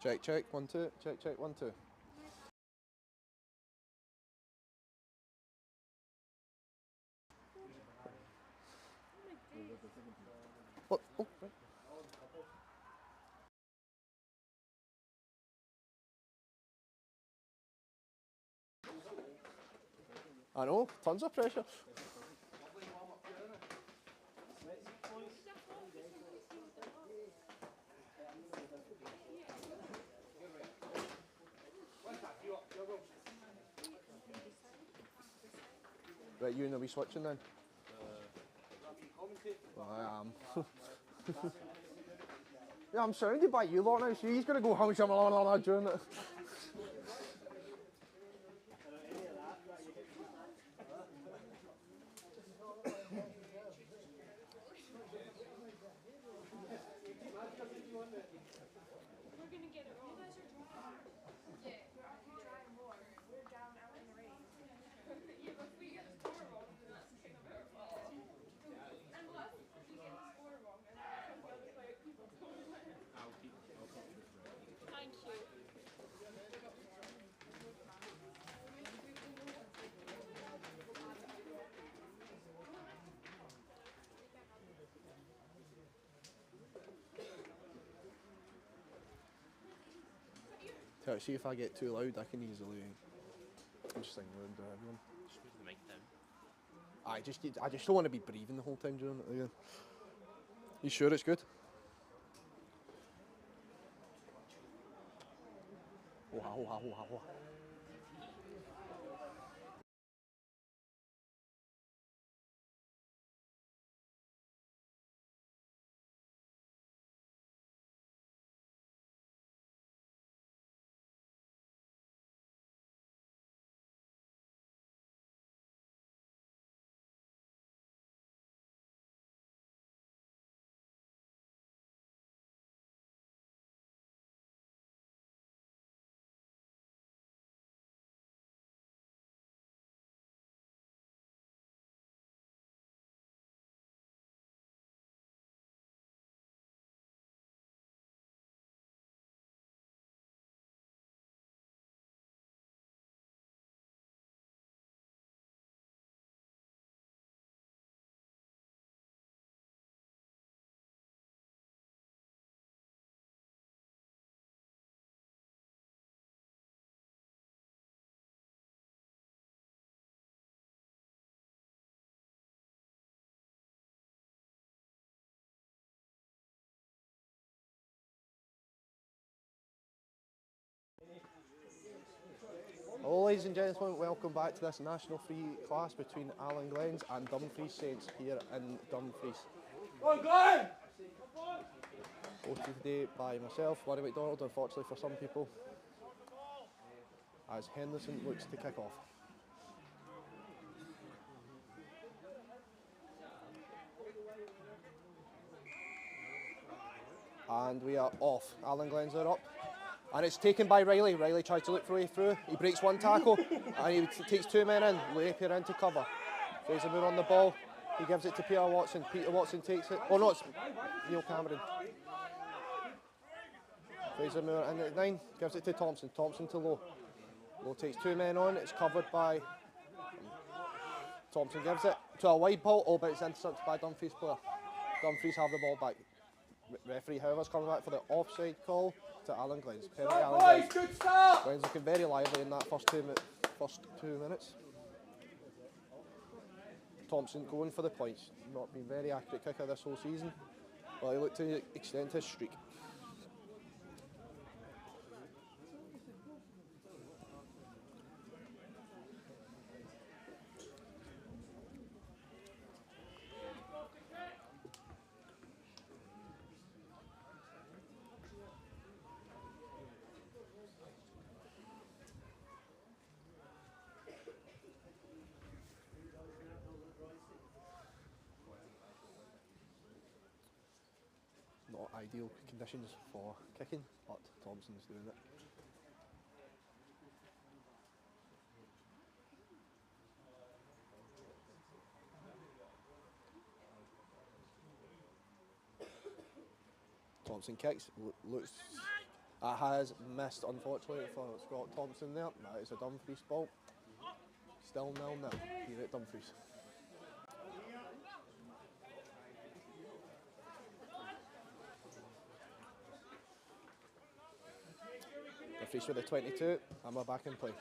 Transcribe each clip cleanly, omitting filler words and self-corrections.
Check, check, 1, 2. Check, check, 1, 2. What? Oh, right. I know, tons of pressure. Right, you and the wee switching then? Well, I am. Yeah, I'm surrounded by you lot now, so he's going to go hum shum during it. See if I get too loud, I can easily just sing loud to everyone. Just move the mic down. I just don't want to be breathing the whole time during it again. You sure it's good? Oh, oh, oh, oh, oh. Hello ladies and gentlemen, welcome back to this national free class between Allan Glens and Dumfries Saints here in Dumfries. Go on, Glenn! Hosted today by myself, Larry McDonald, unfortunately for some people, as Henderson looks to kick off. And we are off. Allan Glens are up. And it's taken by Riley. Riley tries to look for a way through. He breaks one tackle and he takes two men in. Lapier into cover. Fraser Moore on the ball. He gives it to Peter Watson. Peter Watson takes it. Oh no, it's Neil Cameron. Fraser Moore in at 9. Gives it to Thompson. Thompson to Lowe. Lowe takes two men on. It's covered by Thompson. Gives it to a wide ball. Oh, but it's intercepted by Dumfries player. Dumfries have the ball back. Referee, however, is coming back for the offside call to Allan Glens. Penalty Allan Glens. Good start! Glens looking very lively in that first two minutes. Thompson going for the points. Not been very accurate kicker this whole season, but he looked to extend his streak. Not ideal conditions for kicking, but Thompson's doing it. Thompson kicks, looks That has missed, unfortunately, for Scott Thompson there. That is a Dumfries ball. Still 0-0 here at Dumfries. Dumfries with the 22, and we're back in play.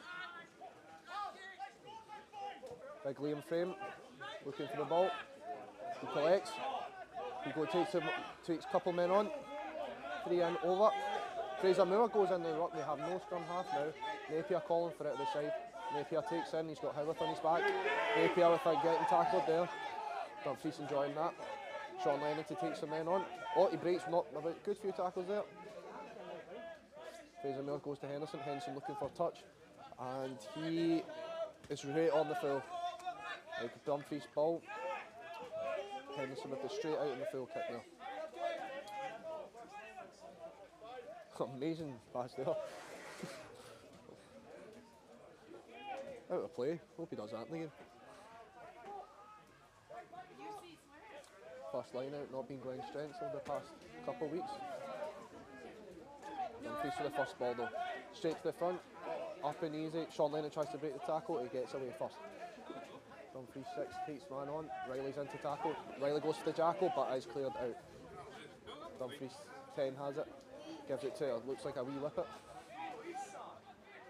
Big Liam Frame, looking for the ball. He collects. He takes a couple men on. 3 in, over. Fraser Moore goes in the ruck. They have no scrum half now. Napier calling for it at the side. Napier takes in. He's got Howarth on his back. Napier without getting tackled there. Dumfries enjoying that. Sean Lennon to take some men on. Oh, he breaks. Not a good few tackles there. Fraser Moore goes to Henderson. Henderson looking for a touch, and he is right on the full. Like Dumfries ball. Henderson with the straight out in the full kick there. Amazing pass there. Out of play. Hope he does that in the game. First line out, not been Glenn's strength over the past couple of weeks. Dumfries for the first ball though. Straight to the front, up and easy. Sean Lennon tries to break the tackle, he gets away first. Dumfries 6 takes man on. Riley's into tackle. Riley goes for the jackal, but is cleared out. Dumfries 10 has it. Gives it to, looks like a wee whippet.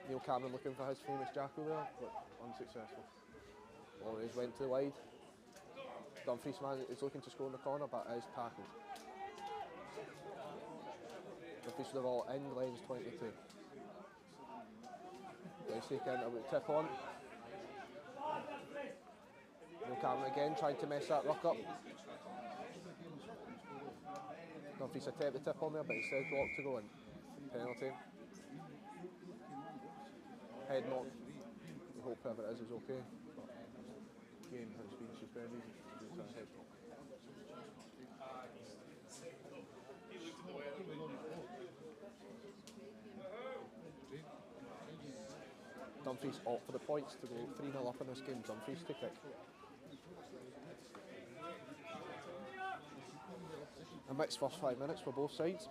Neil Cameron looking for his famous jackal there, but unsuccessful. Always went to the wide. Dumfries man is looking to score in the corner, but is tackled. Dumfries with the ball in, Glens 22. Let's take in a tip on. Neil Cameron again trying to mess that ruck up. Dumfries attempt the tip on there, but he said blocked to go in. Penalty. Head knock. We hope whoever it is okay. But game has been suspended due to a head knock. Dumfries opt for the points to go 3-0 up in this game. Dumfries to kick. A mixed first 5 minutes for both sides.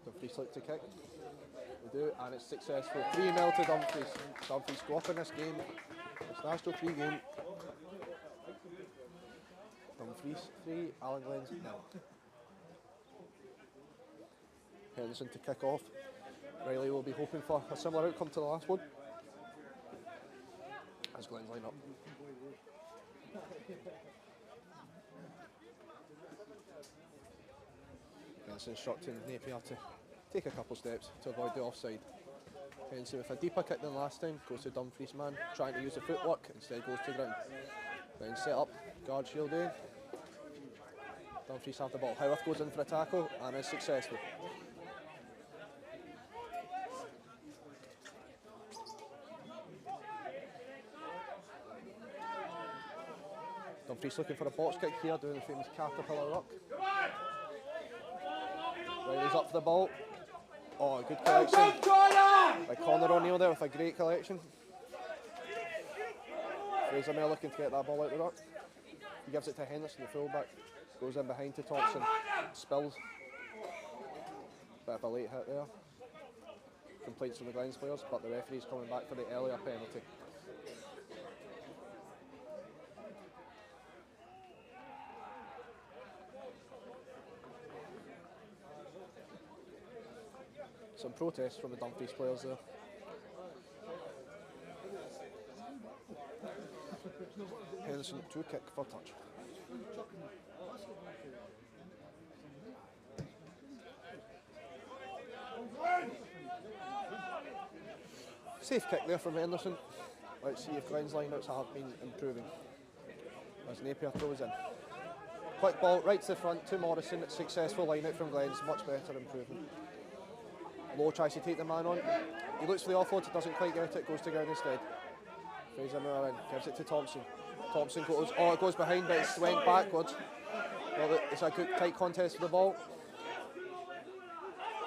Dumfries look to kick. They do, and it's successful. 3-0 to Dumfries. Dumfries go up in this game. It's National 3 game. Dumfries 3, Allan Glens 0. Henderson to kick off. Riley will be hoping for a similar outcome to the last one. As Glens line up. Henderson instructing Napier to take a couple steps to avoid the offside. Henderson with a deeper kick than last time, goes to Dumfries man, trying to use the footwork, instead goes to ground. Then set up, guard shield in. Dumfries have the ball. Howarth goes in for a tackle and is successful. Dumfries looking for a box kick here, doing the famous caterpillar rock. Riley's up for the ball. Oh, a good collection by Connor O'Neill there with a great collection. Fraser Moore looking to get that ball out the ruck. He gives it to Henderson, the fullback. Goes in behind to Thompson. Spills. Bit of a late hit there. Complaints from the Glens players, but the referee's coming back for the earlier penalty. Some protests from the Dumfries players there. Henderson to kick for touch. Safe kick there from Henderson. Let's see if Glens lineouts have been improving. As Napier throws in. Quick ball right to the front to Morrison. Successful lineout from Glens. Much better improvement. Lowe tries to take the man on. He looks for the offload, doesn't quite get it, goes to ground instead. Fraser Moore in, gives it to Thompson. Thompson goes, it goes behind, but it's went backwards. Well, it's a good tight contest for the ball.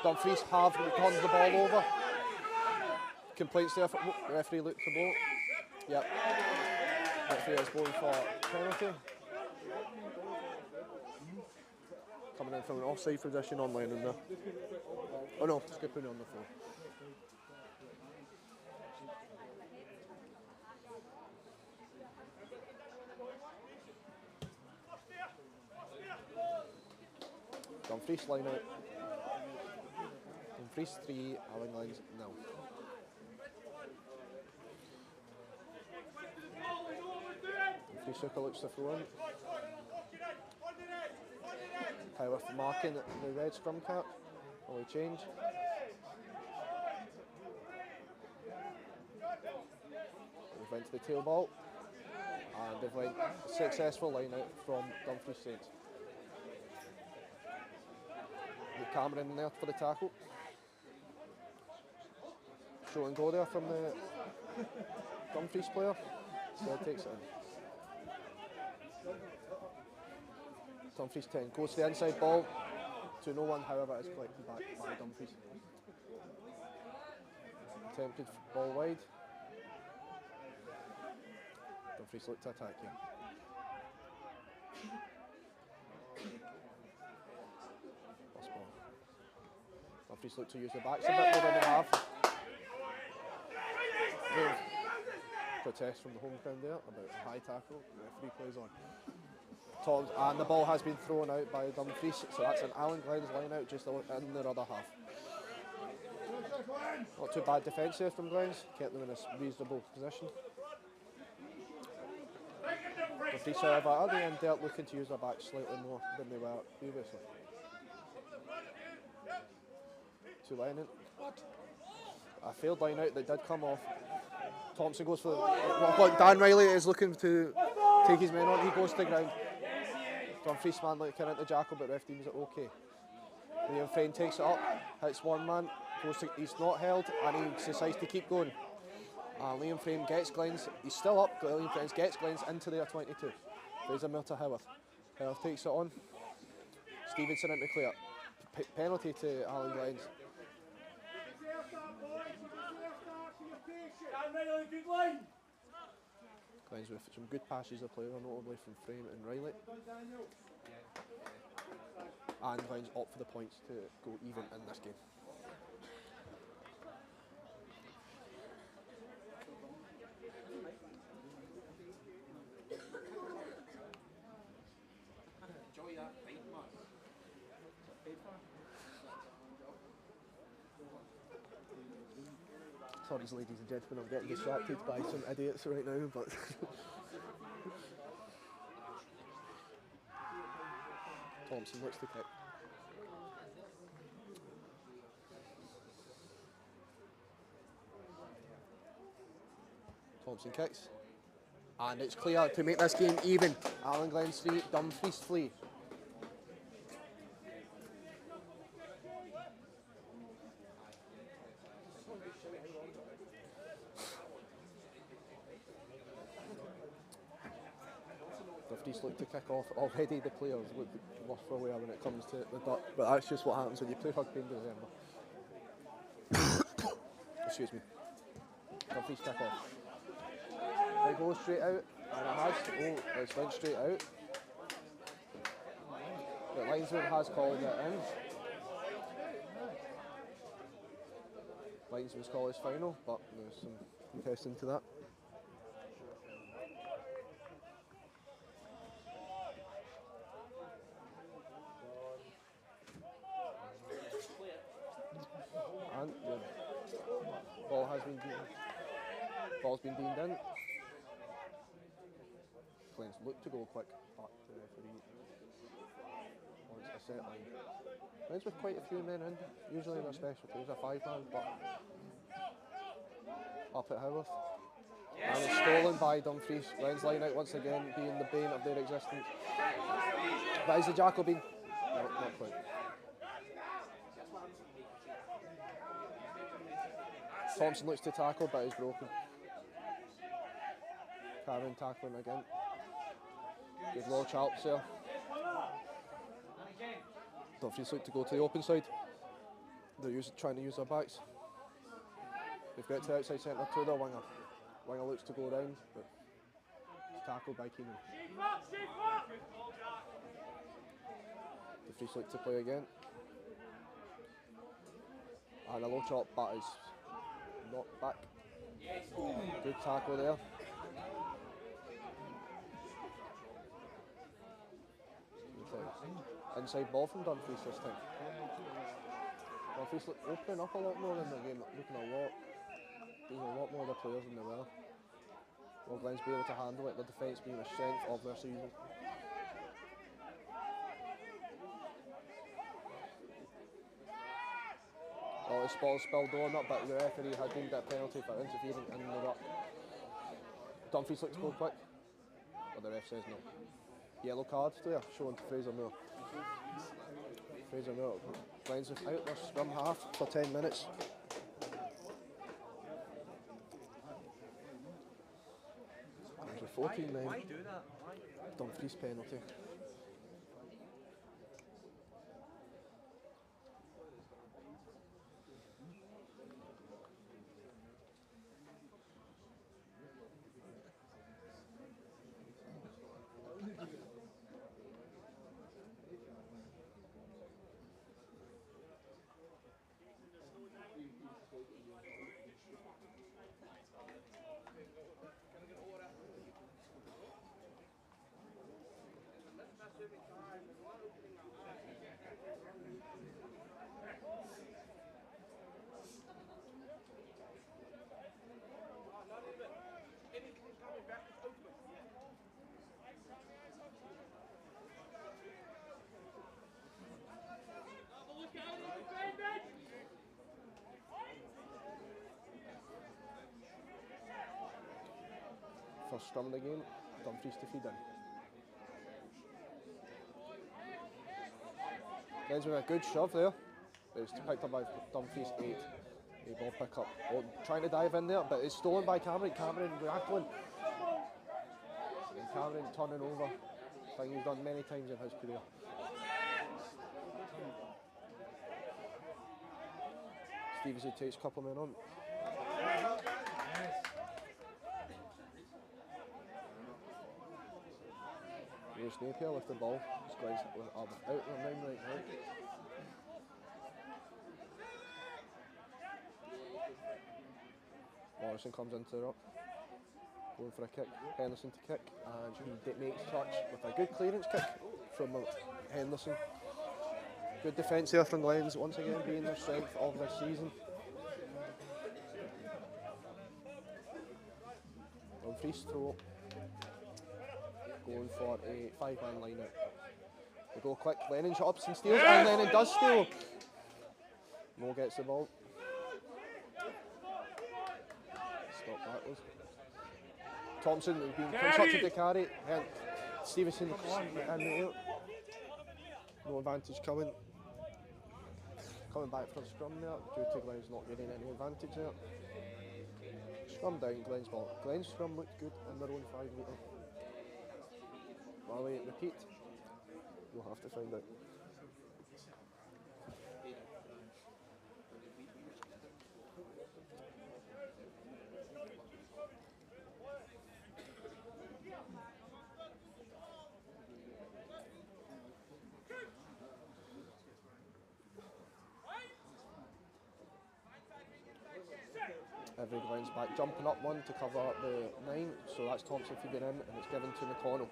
Dumfries turns the ball over. Complaints there, the referee looked the ball. Yep. Referee is going for penalty. Coming in from an offside position on Lennon there. Oh no, skipping on the floor. Dumfries line out. Dumfries 3, Allan Glens 0. Dumfries Suka looks to throw in. Howarth marking the red scrum cap. Will he change? They've went to the tail ball. And they've went a successful line out from Dumfries Saints. The Cameron in there for the tackle. Show and go there from the Dumfries player. Still takes it in. Dumfries 10 goes to the inside ball to no one, however, it's collected back by Dumfries. Attempted ball wide. Dumfries looked to attack here. Lost ball. Dumfries looked to use the backs a bit more than they have. Protest from the home crowd there about a high tackle. The referee plays on. And the ball has been thrown out by Dumfries, so that's an Allan Glens line out just in their other half. Not too bad defence here from Glens, kept them in a reasonable position. Dumfries, however, at the end, they're looking to use their back slightly more than they were previously. To Lennon. A failed line out that did come off. Thompson goes for Dan Riley is looking to take his men on, he goes to the ground. Dumfries man looking at the jackal, but ref deems it okay. Liam Friend takes it up, hits one man, he's not held, and he decides to keep going. Liam Friend gets Glens, he's still up, Liam Friend gets Glens into their 22. Fraser Moore to Howarth. Howarth takes it on. Stevenson into clear. Penalty to Allan Glens. Glens with some good passes of play, notably from Frame and Riley. And Glens opt for the points to go even in this game. Sorry, ladies and gentlemen, I'm getting distracted by some idiots right now, but Thompson looks to kick. Thompson kicks, and it's clear to make this game even. Allan Glens 3, Dumfries 3. Dumfries look to kick off. Already the players look worse for wear when it comes to the duck, but that's just what happens when you play rugby in December. Excuse me. Dumfries kick off. They go straight out, and it has. Oh, it's went straight out. The linesman has called it in. Linesman's call is final, but there's some contesting to that. And the ball has been beaten. Ball's been deemed in. Glens look to go quick, but the referee wants a set line. Glens with quite a few men in. Usually their specialty is a 5-man, but up at Howarth. And it's stolen by Dumfries. Glens line out once again, being the bane of their existence. But is the jackal been? No, not quite. Thompson looks to tackle, but is broken. Cameron tackling again. Good low chops there. Dumfries look to go to the open side. They're trying to use their backs. They've got to the outside centre to their winger. Winger looks to go round, but it's tackled by Keenan. Dumfries look to play again. And a low chop, but is knocked back. Good tackle there. Inside ball from Dumfries this time. Dumfries opening up a lot more in the game, looking a lot more of the players than they were. Will Glens be able to handle it, the defence being the strength of their season. Oh, the ball spilled on up, but the referee had deemed that penalty for interfering in the ruck. Dumfries looks to go quick, but the ref says no. Yellow card there, shown to Fraser Moore. Fraser Moore, Glens is out their scrum half for 10 minutes. There's a 14-9 Dumfries penalty. First scrum of the game, Dumfries to feed in. Glens with a good shove there. It's picked up by Dumfries 8. A ball pick up. Oh, trying to dive in there, but it's stolen by Cameron. Cameron rattling. And Cameron turning over. Thing he's done many times in his career. Stevenson takes a couple of men on. Lewis Napier with the ball. These guys are out of the line right now. Morrison comes into the ruck. Going for a kick. Henderson to kick. And he makes touch with a good clearance kick from Henderson. Good defence there from Glens, once again being the strength of this season. Dumfries throw. Going for a 5-man line out. They go quick, Lennon chops and steals, and Lennon does steal. Mo gets the ball. Stop backwards. Thompson has been constructed to carry. And Stevenson in the air. No advantage coming. Coming back for a scrum there, due to Glens not getting any advantage there. Scrum down, Glens ball. Glens scrum looked good in their own 5 metre. While we repeat, we'll have to find out. Every Glens back, jumping up one to cover the 9, so that's Thompson feeding in, and it's given to McConnell.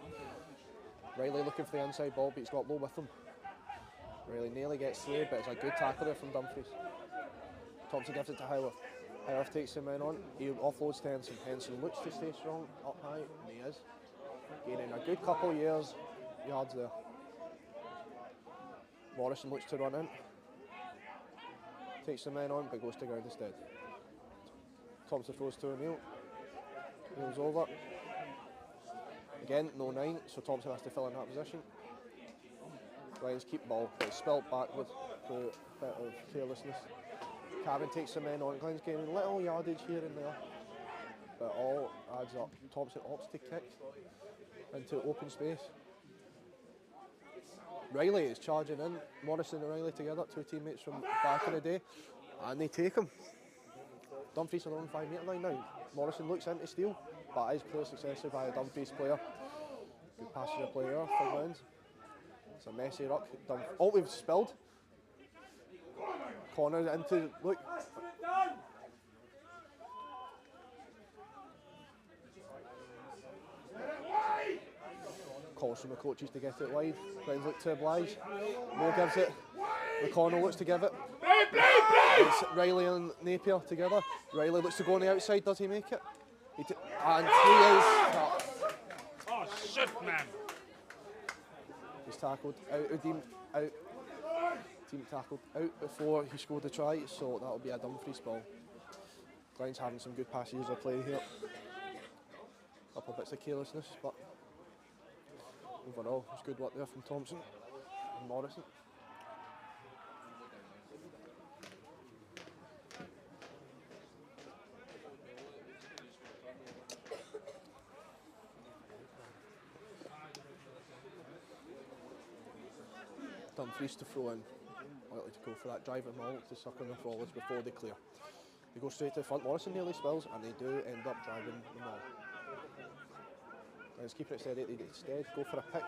Riley looking for the inside ball, but he's got low with him. Riley nearly gets through, but it's a good tackle there from Dumfries. Thompson gives it to Howarth. Howarth takes him in on, he offloads to Henson. Henson looks to stay strong up high, and he is. Gaining a good couple of yards there. Morrison looks to run in. Takes the men on, but goes to ground instead. Thompson throws to O'Neill. Neil's over. Again, no 9, so Thompson has to fill in that position. Glens keep ball, but it's spelt backward through a bit of carelessness. Cameron takes the men on. Glens gaining little yardage here and there, It all adds up. Thompson opts to kick into open space. Riley is charging in. Morrison and Riley together, two teammates from back in the day, and they take him. Dumfries are on 5 metre line now. Morrison looks in to steal, but is clear successful by a Dumfries player. Good pass to the player for Glens. It's a messy ruck. Oh, we've spilled. Corner into, look. Calls from the coaches to get it wide. Glens look to oblige. Mo gives it. The corner looks to give it. It's Riley and Napier together. Riley looks to go on the outside. Does he make it? And he is. Oh shit, man! He's tackled out. Out. Team tackled out before he scored the try. So that'll be a Dumfries ball. Glens having some good passages of play here. A couple bits of carelessness, but overall, it's good work there from Thompson and Morrison. Dumfries to throw in, likely to go for that driving maul to suck on the forwards before they clear. They go straight to the front. Morrison nearly spills, and they do end up driving the maul. Let's keep it steady. They instead go for a pick.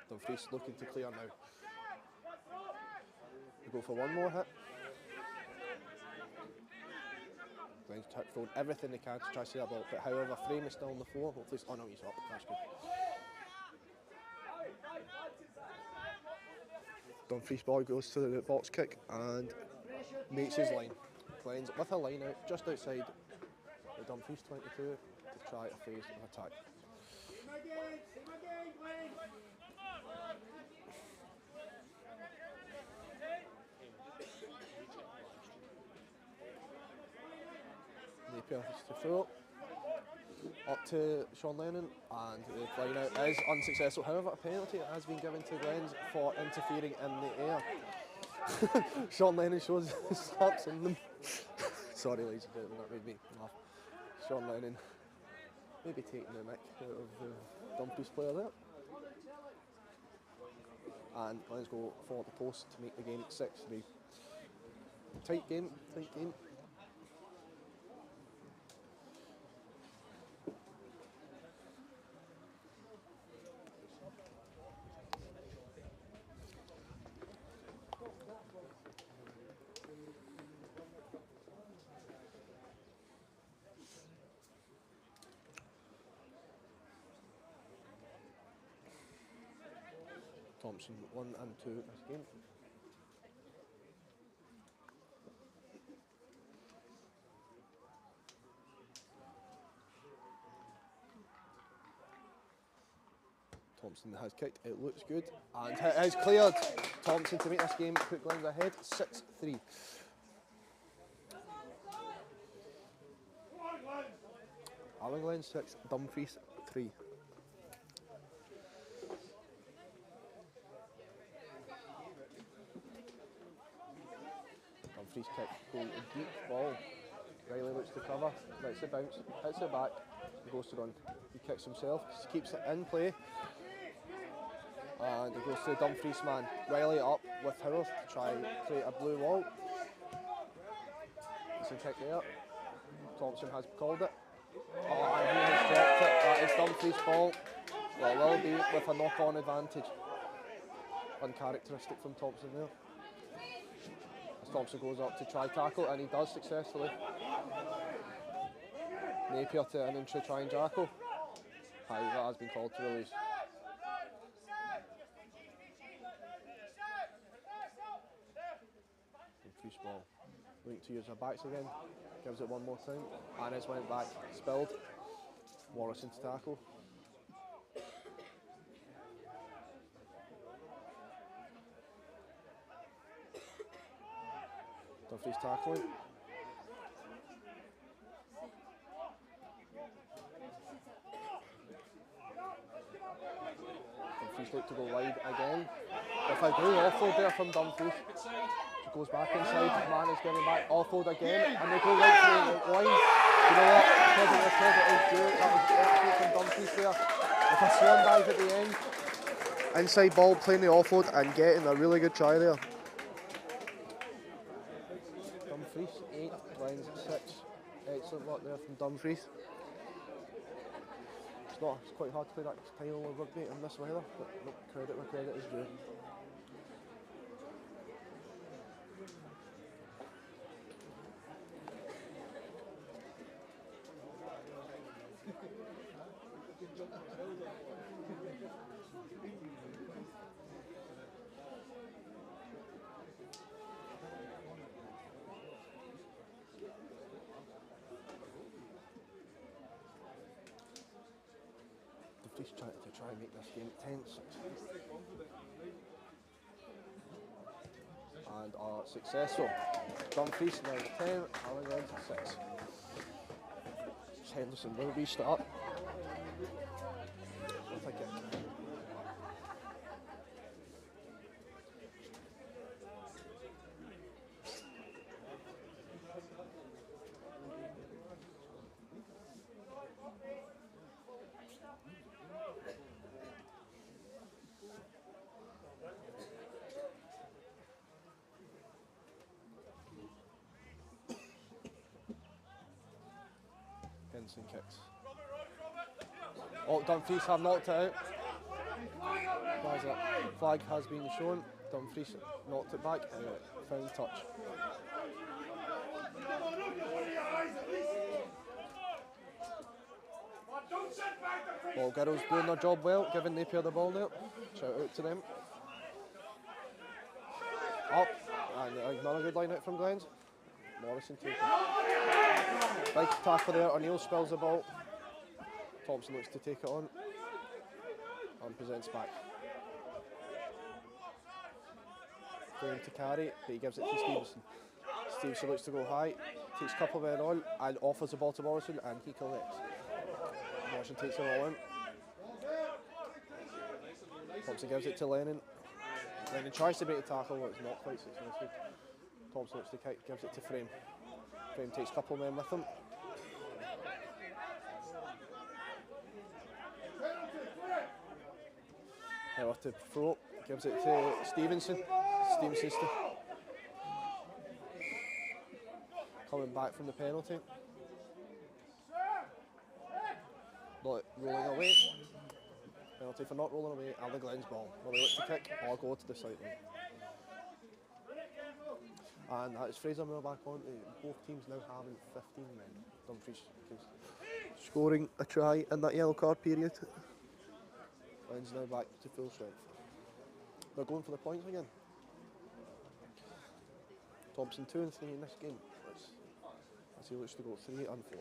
Dumfries looking to clear now. They go for one more hit. Glens throwing everything they can to try to see that ball, but however, frame is still on the floor. Hopefully, oh no, he's up. That's good. Dumfries ball goes to the box kick and makes his line. Glens with a line out just outside the Dumfries 22 to try a phase of attack. Napier is to throw up to Sean Lennon, and the line out is unsuccessful. However, a penalty has been given to Glens for interfering in the air. Sean Lennon shows his slaps in them. Sorry, ladies and gentlemen, that made me laugh. Sean Lennon maybe taking the mick out of the Dumfries player there. And Glens go for the post to make the game 6-3. Tight game, tight game. Thompson 1 and 2 this game. Thompson has kicked, it looks good, and it is cleared. Thompson to make this game put Glens ahead 6-3. Allan Glens 6, Dumfries 3. Dumfries kick, goal, a deep ball. Riley looks to cover, lets it bounce, hits it back, he goes to run. He kicks himself, keeps it in play, and he goes to the Dumfries man. Riley up with Howard to try and create a blue wall. It's a kick there. Thompson has called it. Oh, and he has dropped it. That is Dumfries' ball. Well, it will be with a knock-on advantage. Uncharacteristic from Thompson there. As Thompson goes up to try tackle, and he does successfully. Napier to an inch to try and jackal. That has been called to release. Dumfries ball. Looking to use her backs again. Gives it one more time. And it's went back. Spilled. Morrison to tackle. Dumfries tackling. Dumfries look to go wide again. With a good offload there from Dumfries. goes back inside, man is getting back, offload again, and they go right through the line. You know what? Credit where credit is due. That was excellent from Dumfries there. With a swan dive at the end. Inside ball, playing the offload and getting a really good try there. Dumfries 8, Glens 6. Excellent work there from Dumfries. It's quite hard to play that style of rugby in this weather, but look, credit where credit is due. Dumfries trying to try and make this game tense. And are successful. Dumfries now 10, Allan Glens 6. Henderson will restart. With a kick. Henderson kicks. Oh, Dumfries have knocked it out. Flag has been shown. Dumfries knocked it back and found touch. Ball girls doing their job well, giving Napier the ball there. Shout out to them. Up, and another good line out from Glens. Morrison taking it. Big tackle there, O'Neill spills the ball. Thompson looks to take it on and presents back. Going to carry, but he gives it to Stevenson. Stevenson looks to go high, takes a couple of men on and offers the ball to Morrison and he collects. Morrison takes it all in. Thompson gives it to Lennon. Lennon tries to make a tackle, but it's not quite successful. Thompson looks to kick, gives it to Frame. Frame takes a couple of men with him. Heller to throw, gives it to Stevenson. Stevenson's coming back from the penalty. Not rolling away. Penalty for not rolling away. Allan Glens ball. Will they look to kick or go to the sideline? And that is Fraser Moore back on. Both teams now having 15 men. Dumfries scoring a try in that yellow card period. Glens now back to full strength. They're going for the points again. Thompson 2 and 3 in this game. As he looks to go 3 and 4.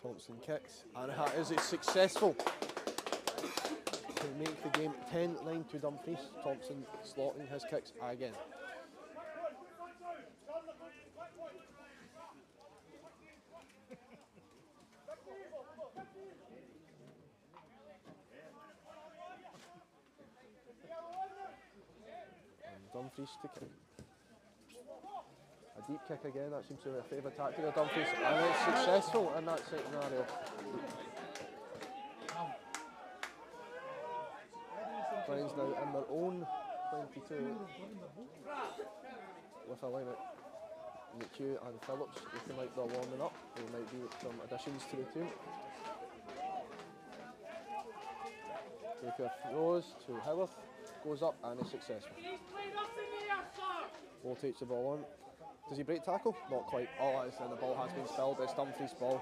Thompson kicks, and is it successful to make the game 10-9 to Dumfries. Thompson slotting his kicks again. And Dumfries to kick. A deep kick again, that seems to be a favourite tactic of Dumfries, and it's successful in that scenario. Glens now in their own 22 with a line out. McHugh and Phillips looking like they're warming up. There might be some additions to the team. Napier throws to Howarth, goes up and is successful. Ball takes the ball on. Does he break tackle? Not quite. Oh, and the ball has been spilled. It's Dumfries' ball.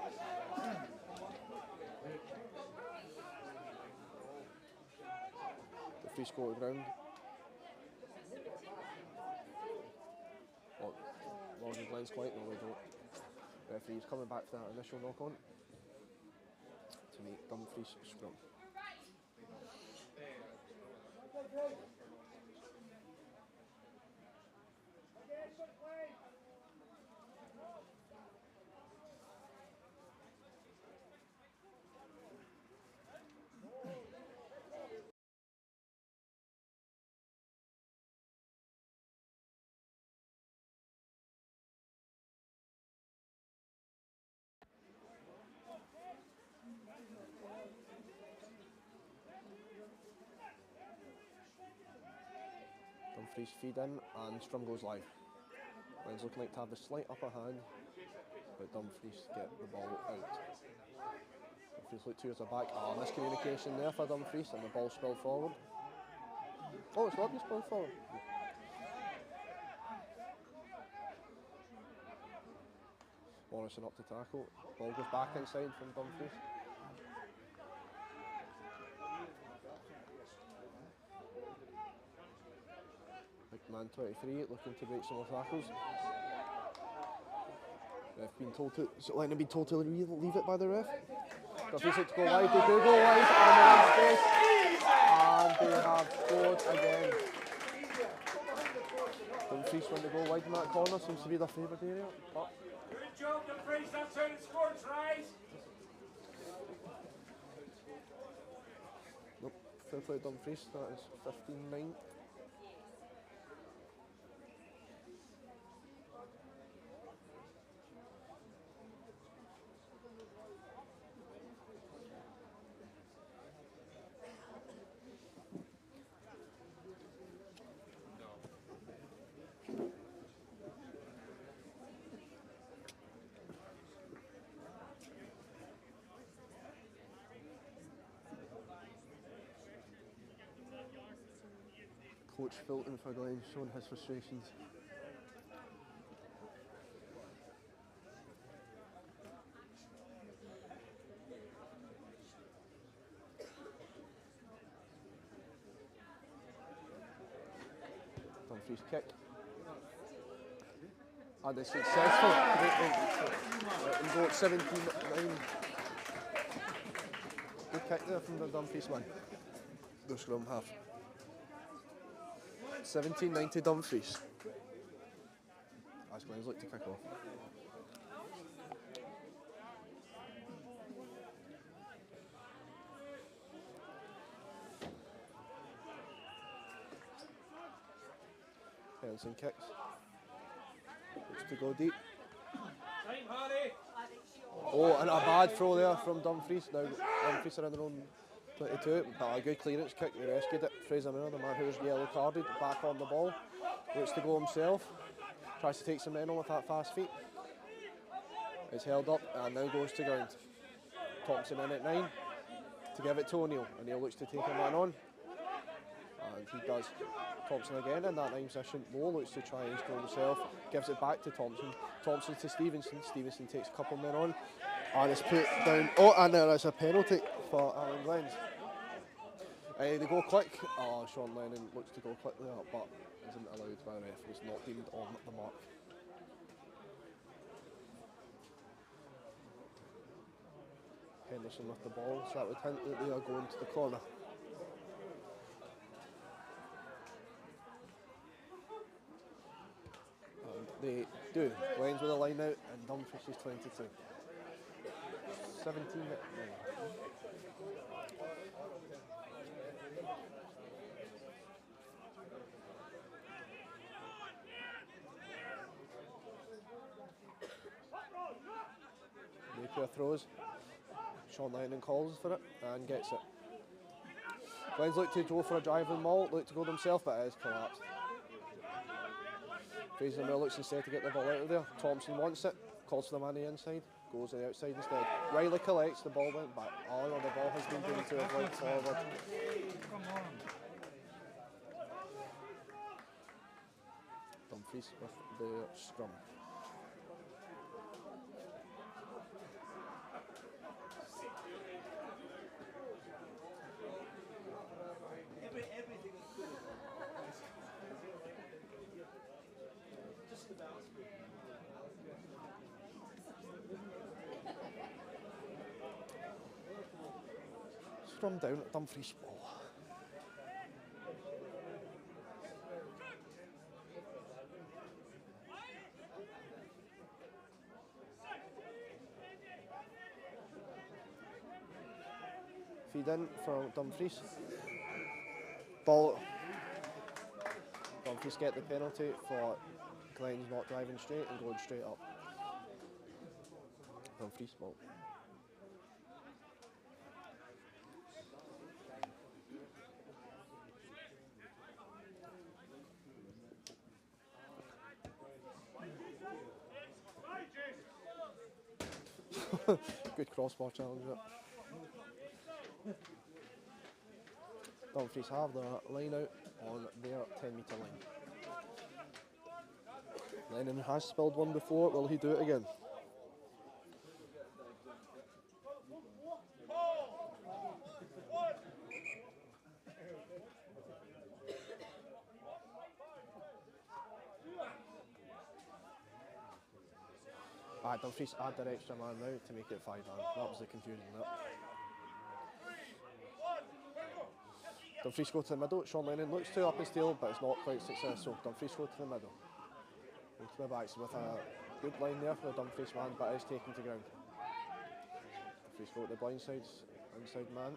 Dumfries go to ground. Allan Glens quite, no they don't. Referee's coming back for that initial knock on to make Dumfries scrum. Dumfries feed in and scrum goes live. Glens looking like to have the slight upper hand, but Dumfries get the ball out. Dumfries look towards the back. Miscommunication there for Dumfries and the ball spilled forward. Oh, it's not been spilled forward. Morrison up to tackle. Ball goes back inside from Dumfries. Big man 23 looking to break some more tackles. Ref been told to, so Lennon been told to leave it by the ref. Dumfries look to go wide, they do go wide on the space, and they have scored again. Dumfries when they go wide in that corner seems to be their favourite area. But good job, Dumfries, that's how it scored, tries. Nope, fair play Dumfries, that is 15-9. Coach Filton for Glen showing his frustrations. Dumfries kick. And it's successful. We go at 17-9. Good kick there from the Dumfries man. The scrum half. 17-9 to Dumfries. As Glens look to kick off. Henson kicks. Looks to go deep. Oh, and a bad throw there from Dumfries. Now Dumfries are in their own 22, but a good clearance kick, he rescued it. Fraser Miller, the man who was yellow carded, back on the ball. Looks to go himself. Tries to take some men on with that fast feet. It's held up and now goes to ground. Thompson in at 9 to give it to O'Neill. O'Neill looks to take a man on. And he does. Thompson again in that 9 position. Moore looks to try and score himself. Gives it back to Thompson. Thompson to Stevenson. Stevenson takes a couple men on. And it's put down. Oh, and there is a penalty for Allan Glens. They go quick. Oh, Sean Lennon looks to go quick there, but isn't allowed by the ref. Was not deemed on the mark. Henderson with the ball, so that would hint that they are going to the corner. And they do. Glens with a line out, and Dumfries is 22. 17-9. Napier throws. Sean Lennon calls for it and gets it. Glens look to go for a driving maul, look to go themselves, but it is collapsed. Fraser Miller looks instead to get the ball out of there. Thompson wants it, calls for the man on the inside, goes to the outside instead. Riley collects, the ball went back. Oh no, the ball has been given to a went forward. Dumfries with the scrum. Everything scrum down at Dumfries ball. Feed in for Dumfries. Ball. Dumfries get the penalty for Glens not driving straight and going straight up. Dumfries ball. Good crossbar challenge. Dumfries have the line out on their 10-metre line. Lennon has spilled one before, will he do it again? Dumfries add their extra man now to make it 5-man. That was the confusion there. Dumfries go to the middle. Sean Lennon looks to up his tail, but it's not quite successful. Dumfries go to the middle. Go to the backs with a good line there for the Dumfries man, but is taken to ground. Dumfries go to the blind side, inside man.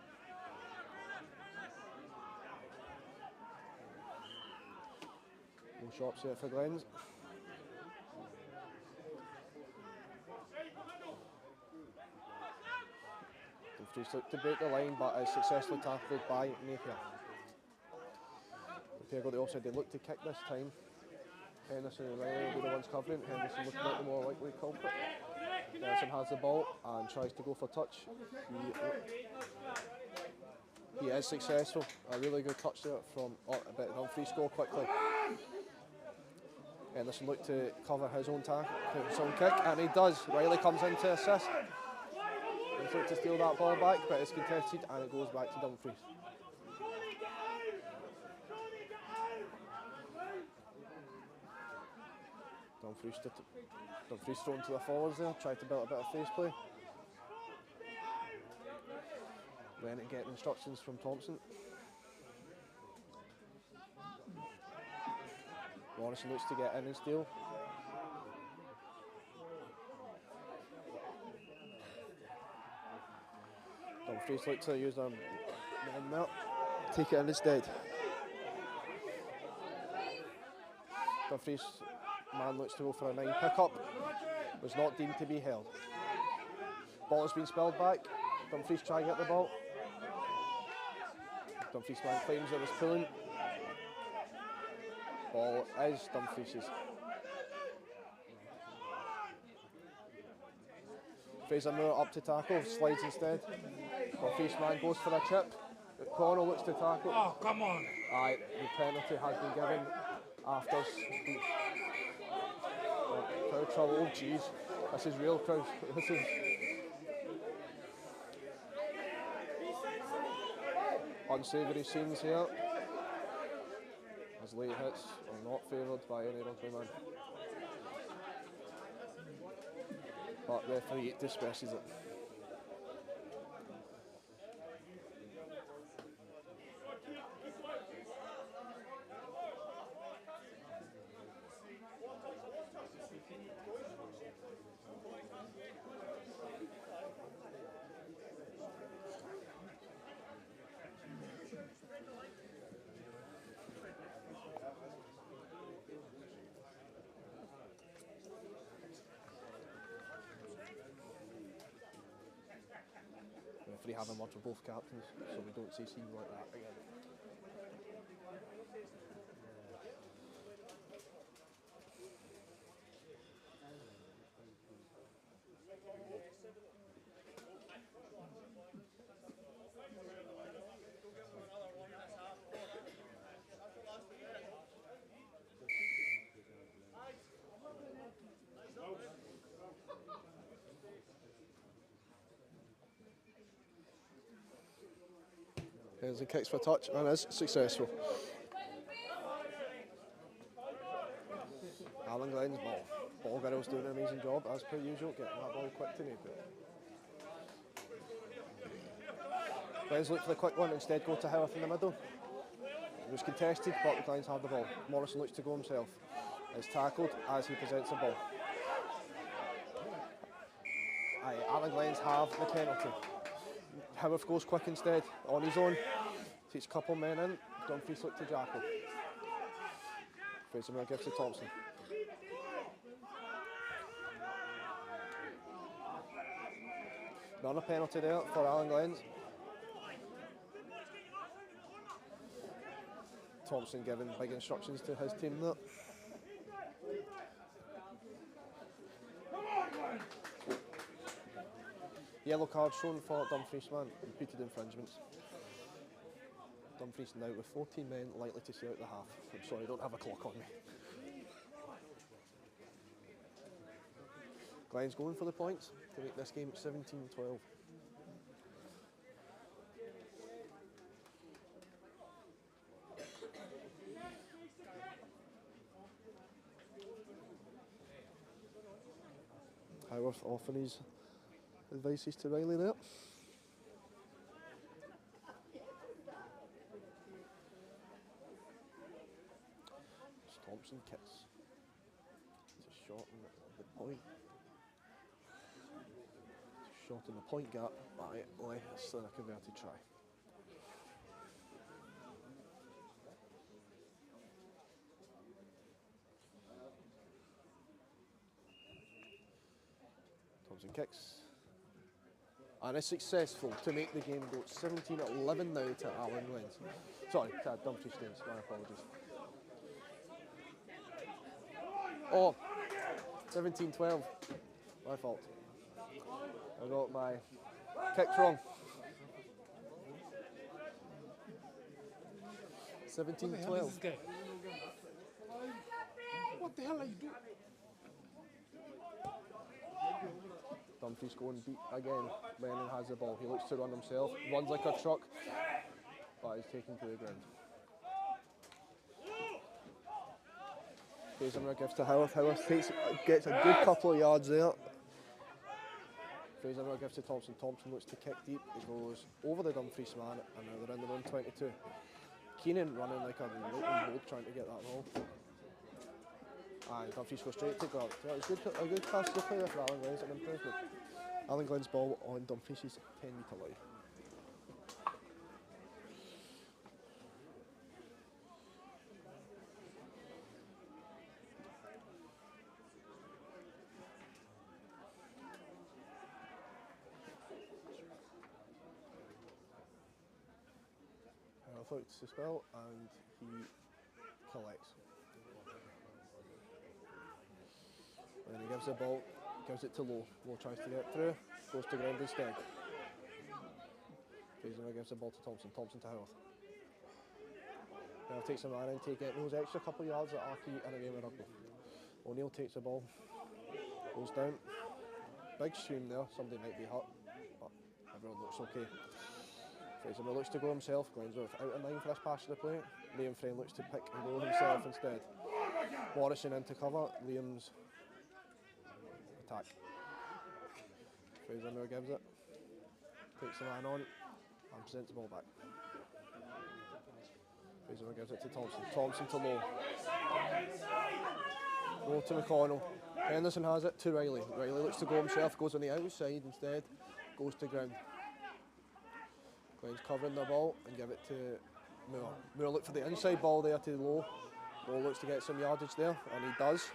No shots here for Glens. Dumfries look to break the line, but is successfully tackled by Napier. Napier got the offside. They look to kick this time. Henderson and Riley will be the ones covering. Henderson looking like the more likely culprit. Henderson has the ball and tries to go for touch. He is successful. A really good touch there from Dumfries score quickly. Henderson looked to cover his own kick, and he does. Riley comes in to assist. He's looking to steal that ball back, but it's contested and it goes back to Dumfries. Dumfries thrown to the forwards there, tried to build a bit of face play. Lennon getting instructions from Thompson. Morrison looks to get in and steal. Dumfries look to use their men there. Take it in instead. Dumfries man looks to go for a 9 pickup. Was not deemed to be held. Ball has been spilled back. Dumfries try to get the ball. Dumfries man claims it was pulling. Ball is Dumfries's. Fraser Moore up to tackle, slides instead. Dumfries man goes for a chip. Connell looks to tackle. Oh, come on. Aye, the penalty has been given after speech. Crowd trouble, oh jeez. This is real crowd. This is unsavoury scenes here. As late hits are not favoured by any rugbyman. But referee disperses it. Referee having words with both captains, so we don't see scenes like that again. Here's the kicks for touch and is successful. Allan Glens ball. Ball girls doing an amazing job as per usual, getting that ball quick to Napier. Glens look for the quick one, instead go to Howarth in the middle. It was contested, but the Glens have the ball. Morrison looks to go himself. Is tackled as he presents the ball. Allan Glens have the penalty. Howarth goes quick instead, on his own. Takes a couple men in. Dumfries look to Jackal. Fraser gives to Thompson. Not a penalty there for Allan Glens. Thompson giving big instructions to his team there. Yellow card shown for Dumfries, man. Repeated infringements. Dumfries now with 14 men likely to see out the half. I'm sorry, I don't have a clock on me. Glens going for the points to make this game 17-12. Howarth offering his advices to Riley there. Thompson kicks. It's a shot in the point. It's a shot in the point gap by it's a converted try. Thompson kicks. And is successful to make the game go 17-11 now to Allan Glens. Sorry, to Dumfries Staines, my apologies. Oh, 17-12, my fault. I got my kicks wrong. 17-12. What the hell are you doing? Dumfries going beat again. Lennon has the ball. He looks to run himself. Runs like a truck, but he's taken to the ground. Fraser gives to Howarth. Howarth gets a good couple of yards there. Fraser gives to Thompson. Thompson looks to kick deep. He goes over the Dumfries man, and now they're in their own 22. Keenan running like a lightning bolt trying to get that ball. And Dumfries goes straight to guard. So it was a good pass to play for Allan Glens, an improvement. Allan Glens ball on Dumfries' 10-metre line. I thought to spell, and he collects. And then he gives the ball, gives it to Lowe. Lowe tries to get through, goes to ground instead. Fraser gives the ball to Thompson. Thompson to Howarth. Now takes a man in, take it, those extra couple of yards at Archie in a game of rugby. O'Neill takes the ball, goes down. Big stream there, somebody might be hurt, but everyone looks okay. Fraser looks to go himself. Glens out of 9 for this pass to the plate. Liam Frame looks to pick and go himself instead. Morrison into cover. Liam's attack. Fraser now gives it. Takes the man on and presents the ball back. Fraser gives it to Thompson. Thompson to Lowe. Lowe to McConnell. Henderson has it to Riley. Riley looks to go himself, goes on the outside instead, goes to ground. Glens covering the ball and give it to Moore. Moore look for the inside ball there to Lowe. Lowe looks to get some yardage there, and he does.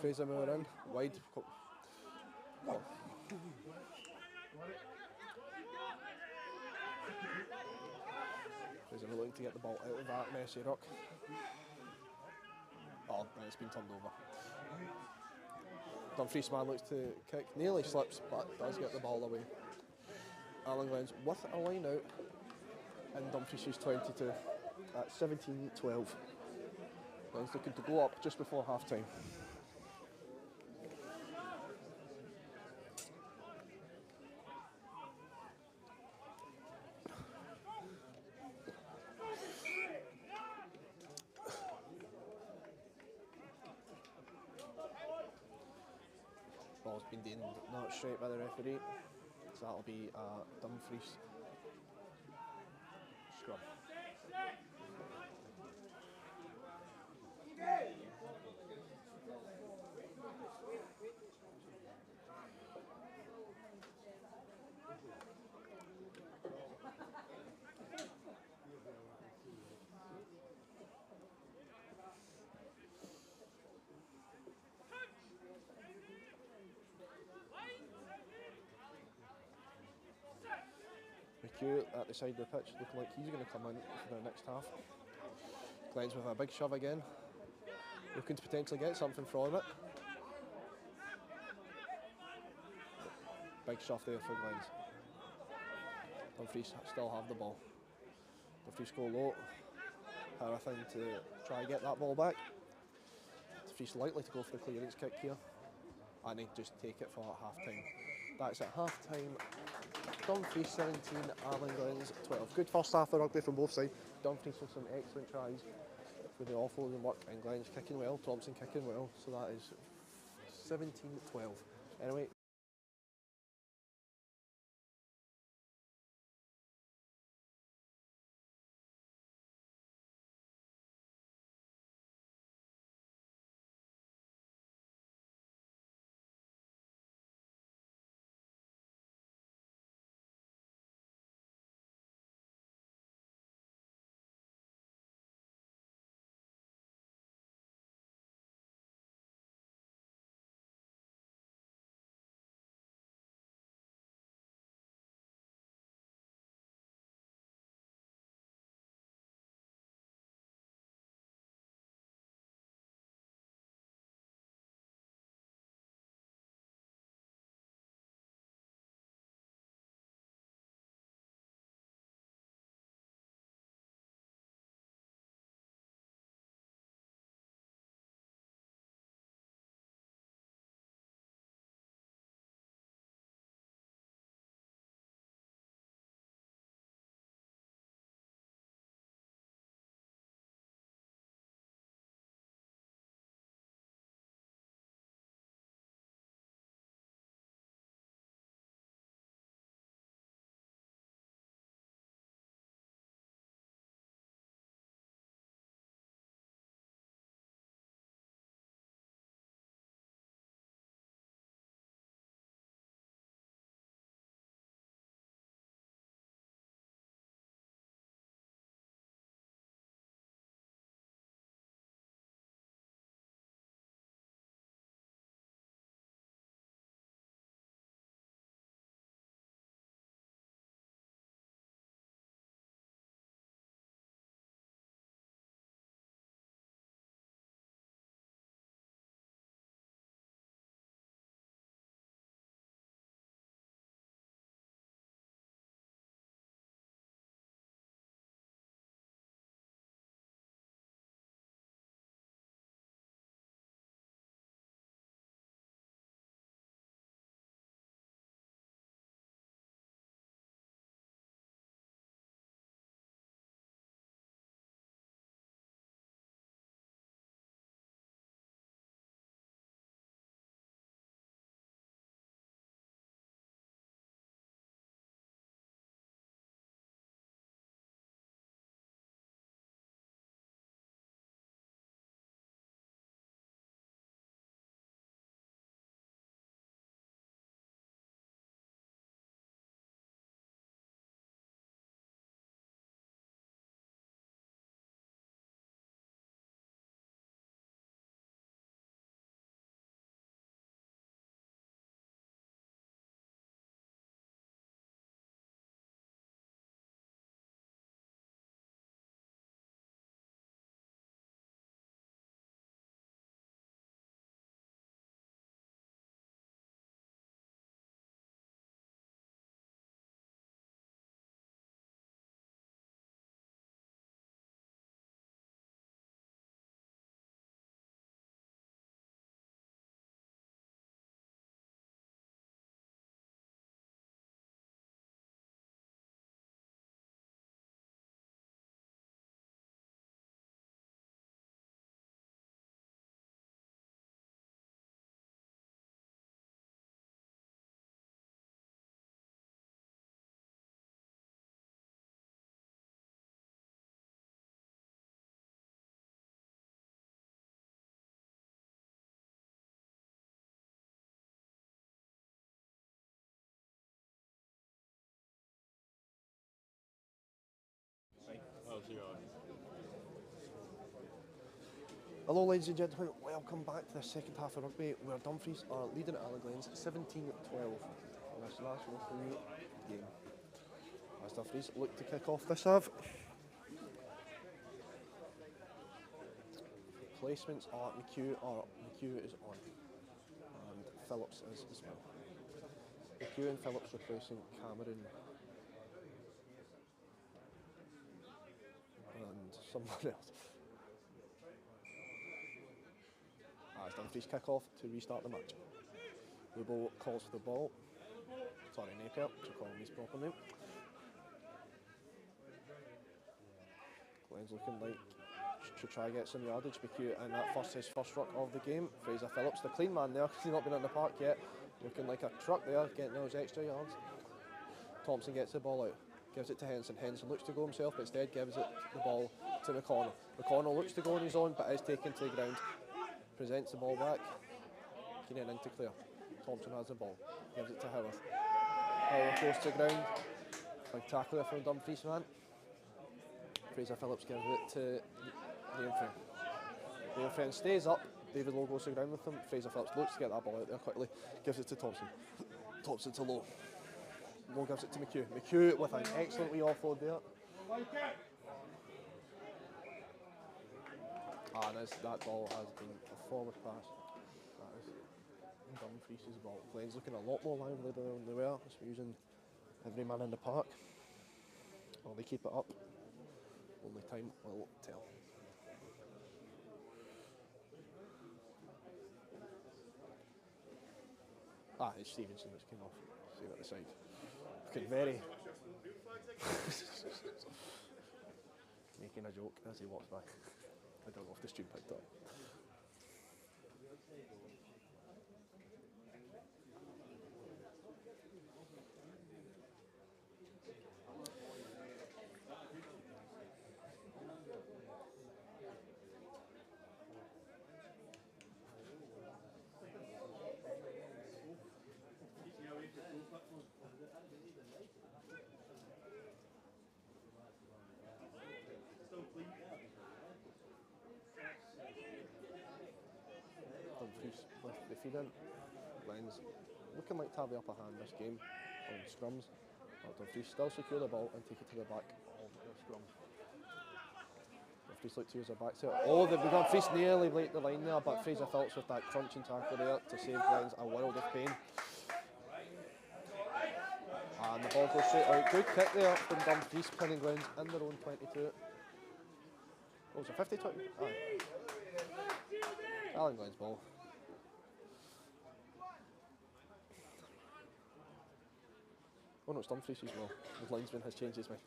Fraser Moore in, wide. Oh. Fraser looking to get the ball out of that messy ruck. Oh, and it's been turned over. Dumfries man looks to kick, nearly slips, but does get the ball away. Allan Glens with a line out in Dumfries' 22 at 17-12. Glens looking to go up just before half time. Ball's been deemed not straight by the referee, so that'll be a Dumfries Scrum. McHugh at the side of the pitch, looking like he's going to come in for the next half. Glens with a big shove again, looking to potentially get something from it. Big shove there for Glens. Dumfries still have the ball. Dumfries go low. Harrison to try and get that ball back. Dumfries likely to go for the clearance kick here. And they just take it for half time. That's at half time. Dumfries 17, Allan Glens 12. Good first half of rugby from both sides. Dumfries with some excellent tries with the offloading work, and Glens kicking well, Thompson kicking well. So that is 17-12. Anyway. Hello ladies and gentlemen, welcome back to the second half of rugby where Dumfries are leading at Allan Glens 17-12 in this last referee game. As Dumfries look to kick off this half. Placements are McHugh is on and Phillips is as well. McHugh and Phillips replacing Cameron and someone else. As Dumfries kick off to restart the match. Lubo calls for the ball. Sorry, Napier, to call him his proper name. Glenn's looking like to try and get some yardage. McHugh and his first ruck of the game. Fraser Phillips, the clean man there, because he's not been in the park yet. Looking like a truck there, getting those extra yards. Thompson gets the ball out, gives it to Henson. Henson looks to go himself, but instead gives the ball to McConnell. McConnell looks to go on his own, but is taken to the ground. Presents the ball back. Keenan into clear. Thompson has the ball, gives it to Howard. Howard goes to the ground. Big tackle there from Dumfries man. Fraser Phillips gives it to Liam-Friend. Liam-Friend stays up. David Lowe goes to the ground with him. Fraser Phillips looks to get that ball out there quickly. Gives it to Thompson. Thompson to Lowe. Lowe gives it to McHugh. McHugh with an excellent wee offload there. And that ball has been a forward pass. That is Dumfries' ball. Glenn's looking a lot more lively than they were. Just using every man in the park. Will they keep it up? Only time will tell. It's Stevenson that's came off. See him at the side. Looking very... making a joke as he walks back. I don't know if the stream picked up. Dumfries with the feed in. Glenn's looking like to have the upper hand this game on scrums. But Dumfries still secure the ball and take it to the back of the scrum. Dumfries look to use their backs here. Oh, Dumfries nearly late the line there, but Fraser Phillips with that crunching tackle there to save Glenn's a world of pain. And the ball goes straight out. Good kick there from Dumfries, pinning Glenn's in their own 22. Oh, it's a 50-20. Allan Glens ball. Oh no, it's Dumfries as well. The linesman has changed his mind.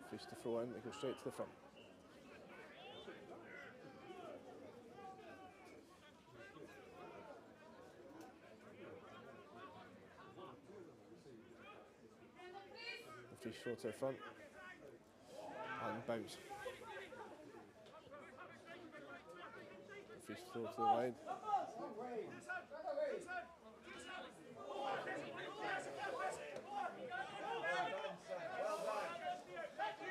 Dumfries to throw in, they go straight to the front. Throw to the front and bounce. Free throw to the wide.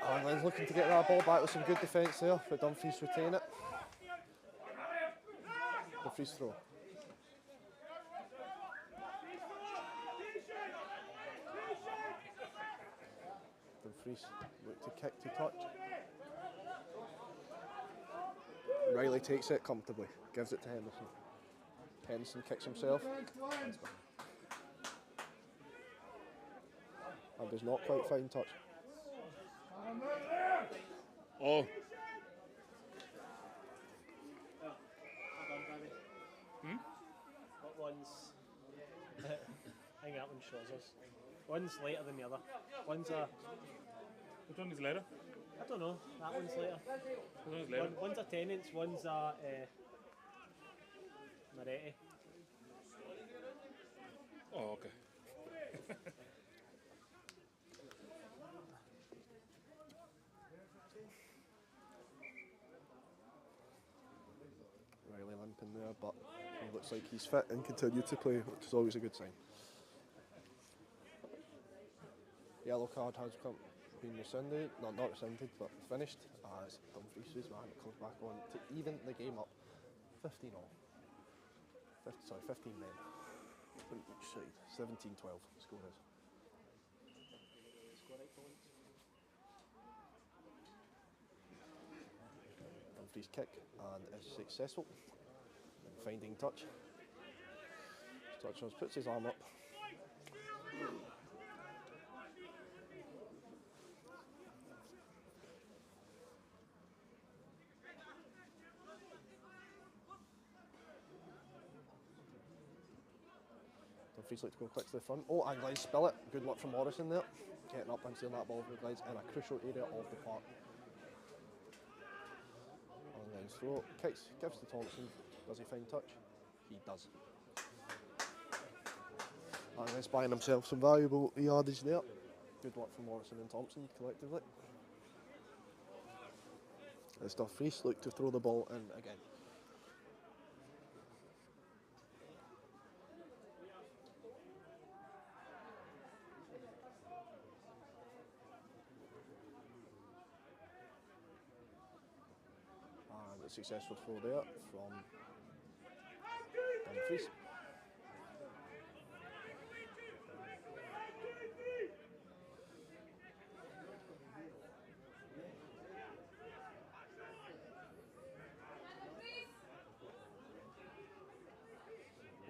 Allan Glens looking to get that ball back with some good defence there, but Dumfries retain it. The free throw. Dumfries look to kick to touch. Riley takes it comfortably, gives it to Henderson. Henderson kicks himself and does not quite find touch. Oh. What one's... I think that one shows us. One's later than the other. One's a... Which one is later? I don't know. That one's later. Which one is later? One's a Tenants, one's a... Moretti. Oh, okay. limping there, but he looks like he's fit and continued to play, which is always a good sign. Yellow card has been rescinded, not rescinded, but finished, as Dumfries' man comes back on to even the game up 15 all. 15 men on each side. 17-12 the score is. Dumfries kick and is successful in finding touch. Touchons puts his arm up. Dumfries like to go quick to the front. Oh, and Glens spill it. Good luck from Morrison there. Getting up and stealing that ball from Glens in a crucial area of the park. Allan Glens throw, kicks, gives to Thompson. Does he find touch? He does. Allan Glens buying himself some valuable yardage there. Good luck from Morrison and Thompson collectively. As Dumfries look to throw the ball in again. And a successful throw there from Dumfries.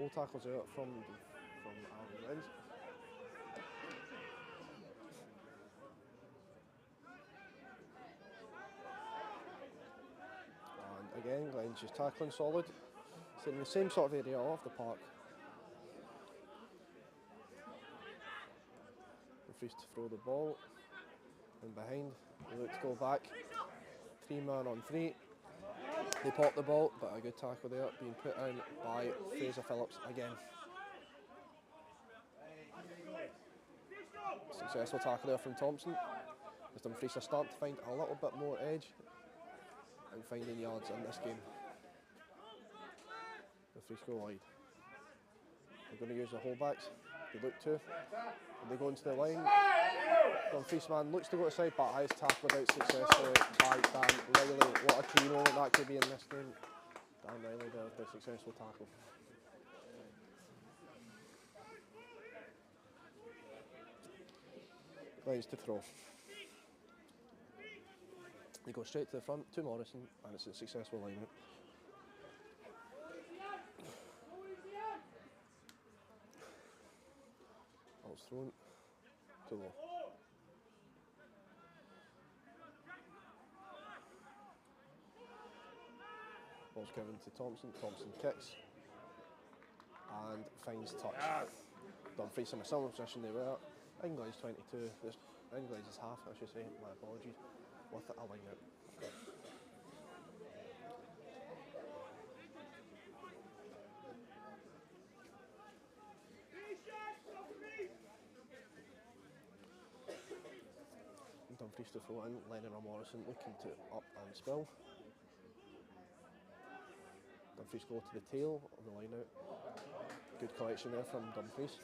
All tackles out from Allan Glens. And again, Glens just tackling solid. It's in the same sort of area of the park. Dumfries to throw the ball. And behind, they look to go back. 3 man on 3. They pop the ball, but a good tackle there being put in by Fraser Phillips again. Successful tackle there from Thompson. As Dumfries are starting to find a little bit more edge and finding yards in this game. Dumfries go wide. They're going to use the fullbacks. They look to. And they go into the line. Dumfries man looks to go aside, but is tackled out successfully by Dan Riley. What a key moment that could be in this game. Dan Riley there with the successful tackle. Glens to throw. They go straight to the front to Morrison, and it's a successful line out. Ball's thrown. Too low. Ball's given to Thompson. Thompson kicks and finds touch. Dumfries in a similar position they were at. England's 22. England's is half, I should say. My apologies. With a line out. Dumfries to throw in, Lennon or Morrison looking to up and spill. Dumfries go to the tail of the line out. Good collection there from Dumfries.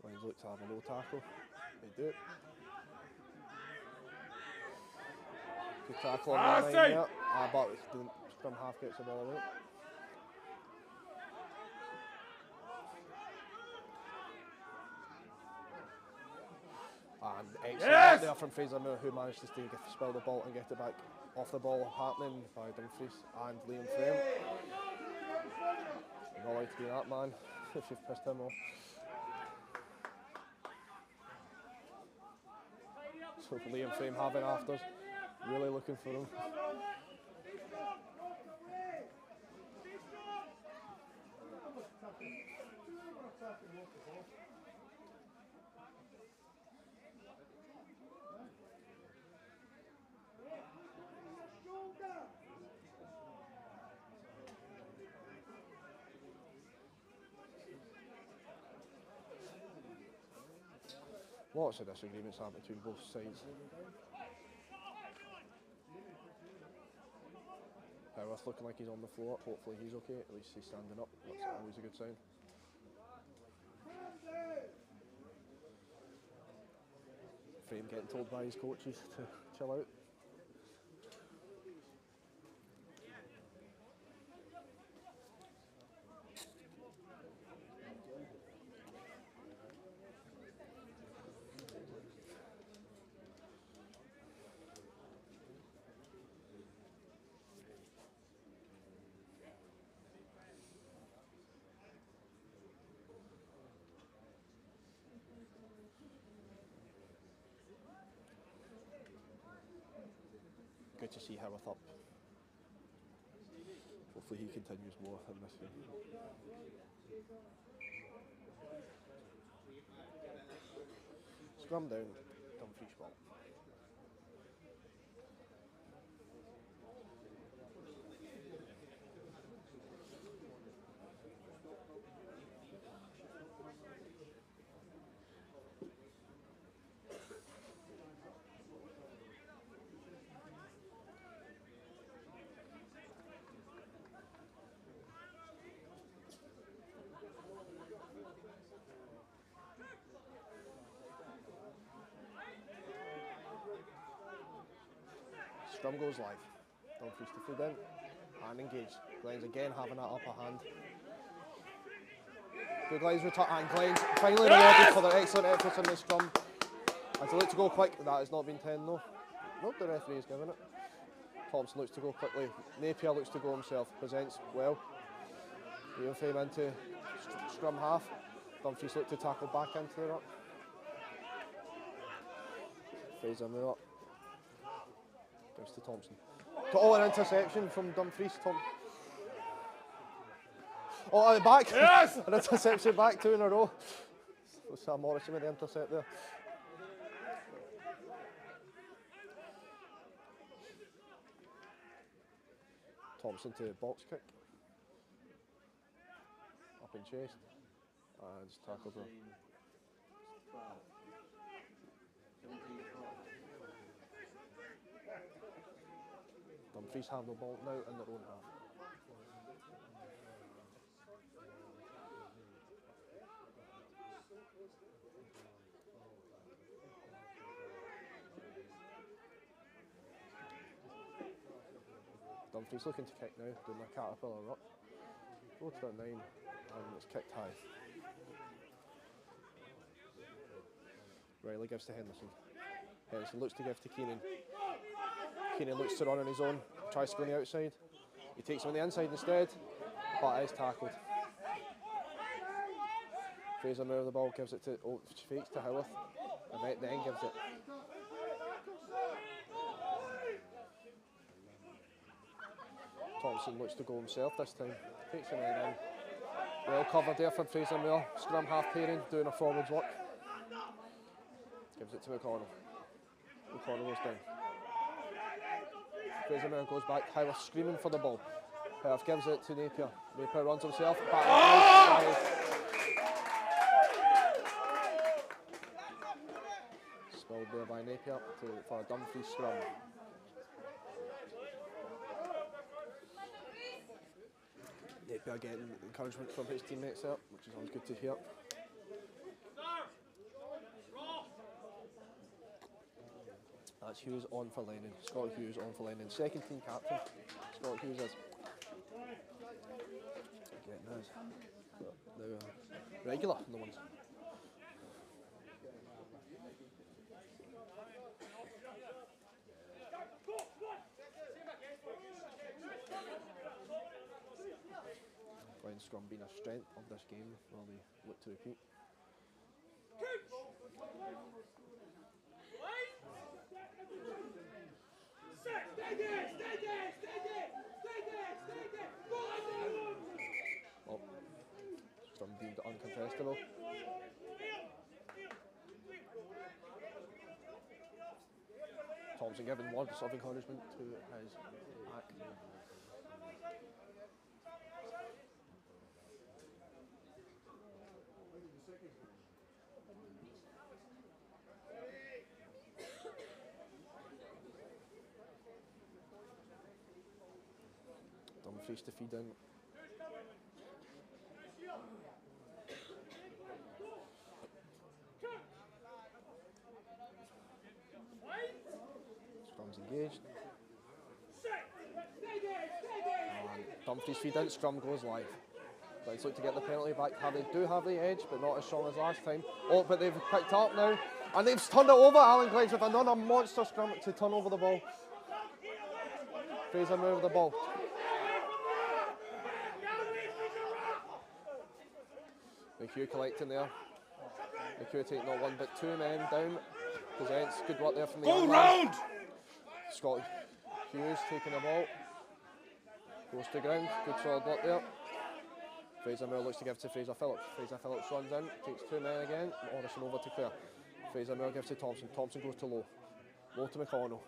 Glens look to have a low tackle. They do. Good tackle on the line there. But the scrum half gets the ball out. And excellent there from Fraser Moore, who managed to spill the ball and get it back off the ball happening by Dumfries and Liam Frame. You're not allowed to be that man if you've pissed him off. So Liam Frame having afters, really looking for him. Lots of disagreements happen between both sides. Howarth looking like he's on the floor. Hopefully he's okay. At least he's standing up. That's always a good sign. Frame getting told by his coaches to chill out. Good to see Howarth up. Hopefully he continues more in this game. Scrum down, Dumfries ball. Scrum goes live. Dumfries to feed in and engage. Glens again having that upper hand. Good Glens return and Glens finally rewarded for their excellent efforts in the scrum. As they look to go quick, that has not been 10 though. Nope, the referee is giving it. Thompson looks to go quickly. Napier looks to go himself. Presents well. Real frame into scrum half. Dumfries look to tackle back into the ruck. Fraser move up. Gives to Thompson. Oh, an interception from Dumfries. Oh, at the back. Yes! An interception back, 2 in a row. Was Sam Morrison with the intercept there. Thompson to box kick. Up in chest. And just tackled her. Dumfries have the ball now in their own half. Dumfries looking to kick now, doing a caterpillar ruck. Go to the 9 and it's kicked high. Riley gives to Henderson. Henderson looks to give to Keenan. Keenan looks to run on his own, tries to go on the outside. He takes him on the inside instead, but is tackled. Fraser moves the ball, gives it to, fakes to Howarth, and then gives it. Thompson looks to go himself this time, takes him in. Well covered there from Fraser Moore, scrum half pairing, doing a forwards work. Gives it to McConnell. McConnell goes down. Fraser Moore goes back, Howarth screaming for the ball. Howarth gives it to Napier. Napier runs himself, back. Spilled there by Napier for a Dumfries scrum. Napier getting encouragement from his teammates there, which is always good to hear. That's Hughes on for Lennon. Scott Hughes on for Lennon. Second team captain. Scott Hughes is getting his. Now regular in the ones. Glen's scrum being a strength of this game, will they look to repeat. Oh, scrum deemed uncontestable. Thompson giving words of encouragement to his back. Dumfries to feed in. Scrum's engaged. And Dumfries feed in, scrum goes live. Let's look to get the penalty back. They do have the edge, but not as strong as last time. Oh, but they've picked up now. And they've turned it over. Allan Glens with another monster scrum to turn over the ball. Fraser moved the ball. McHugh collecting there. McHugh taking not one but two men down. Presents, good work there from the young man. Scott Hughes taking the ball. Goes to ground, good solid work there. Fraser Moore looks to give to Fraser Phillips. Fraser Phillips runs in, takes two men again. Morrison over to Clare. Fraser Moore gives to Thompson. Thompson goes to Lowe. Lowe to McConnell.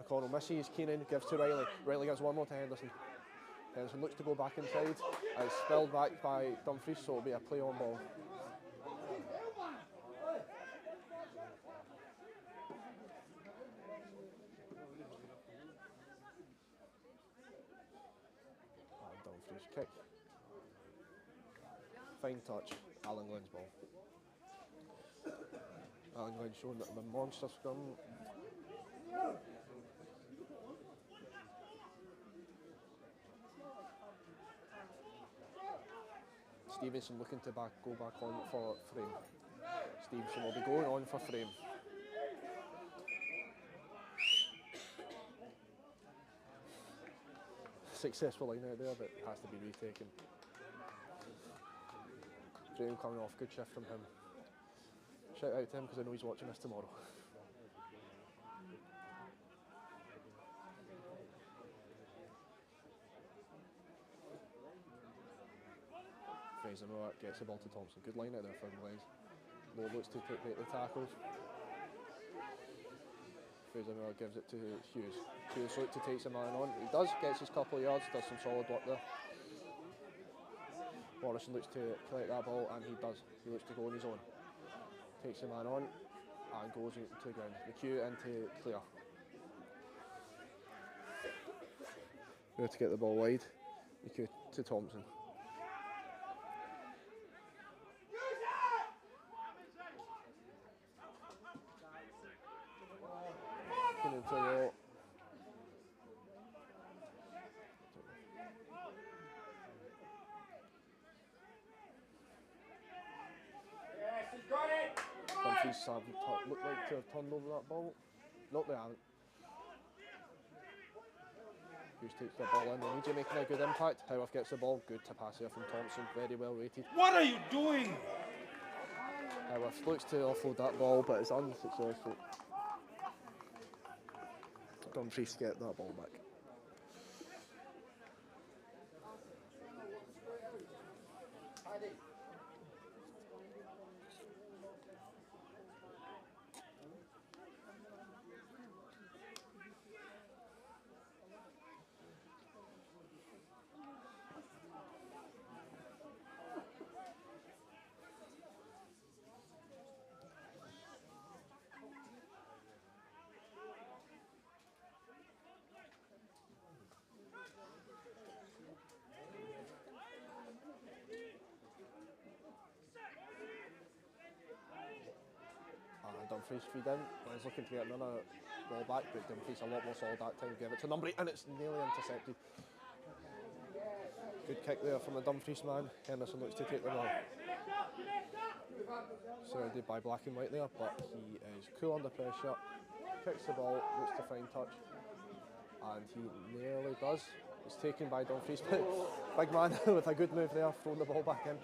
McConnell misses. Keenan gives to Riley. Riley gives one more to Henderson. Henderson looks to go back inside. It's spilled back by Dumfries, so it'll be a play on ball. Dumfries kick. Fine touch. Allan Glens ball. Allan Glens showing that the monster scrum. Stevenson looking to go back on for frame. Stevenson will be going on for frame. Successful line out there, but has to be retaken. Frame coming off, good shift from him. Shout out to him because I know he's watching us tomorrow. Fraser Moore gets the ball to Thompson. Good line out there for Glens. Lowe looks to take the tackles. Fraser Moore gives it to Hughes. Hughes looks to take some man on. He does, gets his couple of yards, does some solid work there. Morrison looks to collect that ball, and he does. He looks to go on his own. Takes the man on and goes into the ground. McHugh into Clare. There to get the ball wide. McHugh to Thompson. Into Rowe. Dumfries look like to have turned over that ball. Not they haven't. Hughes takes the ball in. They need you making a good impact. Howarth gets the ball. Good to pass here from Thompson. Very well rated. What are you doing? Howarth looks to offload that ball, but it's unsuccessful. Dumfries get that ball back. Dumfries feed in. He's looking to get another ball back, but Dumfries a lot more solid that time. Give it to number 8, and it's nearly intercepted. Good kick there from the Dumfries man. Henderson looks to take the ball. Surrounded by black and white there, but he is cool under pressure. Kicks the ball, looks to find touch, and he nearly does. It's taken by Dumfries, but big man with a good move there, throwing the ball back in.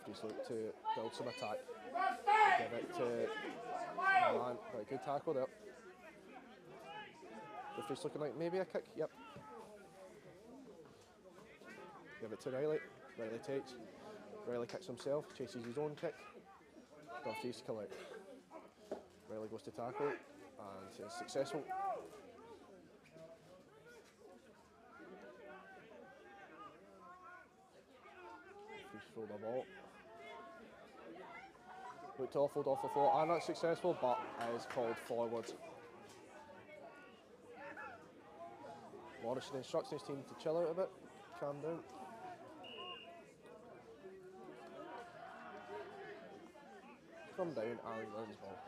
Just look to build some attack. Give it to man. Right, good tackle there. Dumfries looking like maybe a kick. Yep. Give it to Riley. Riley takes. Riley kicks himself, chases his own kick. Dumfries collect. Riley goes to tackle and is successful. Dumfries throw the ball. Look to offload off the floor, and that's successful, but is called forward. Morrison instructs his team to chill out a bit, calm down. Come down, Allan Glens ball.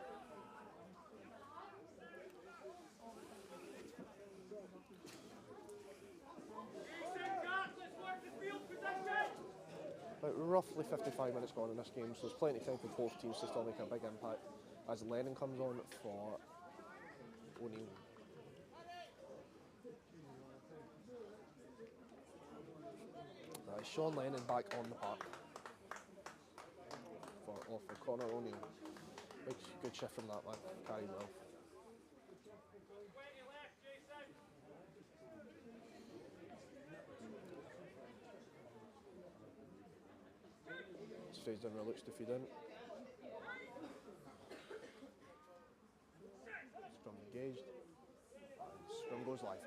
About roughly 55 minutes gone in this game, so there's plenty of time for both teams to still make a big impact as Lennon comes on for O'Neill. Sean Lennon back on the park for off the corner O'Neill. Good shift from that man, carried well. Fraser looks to feed in. Scrum engaged. Scrum goes live.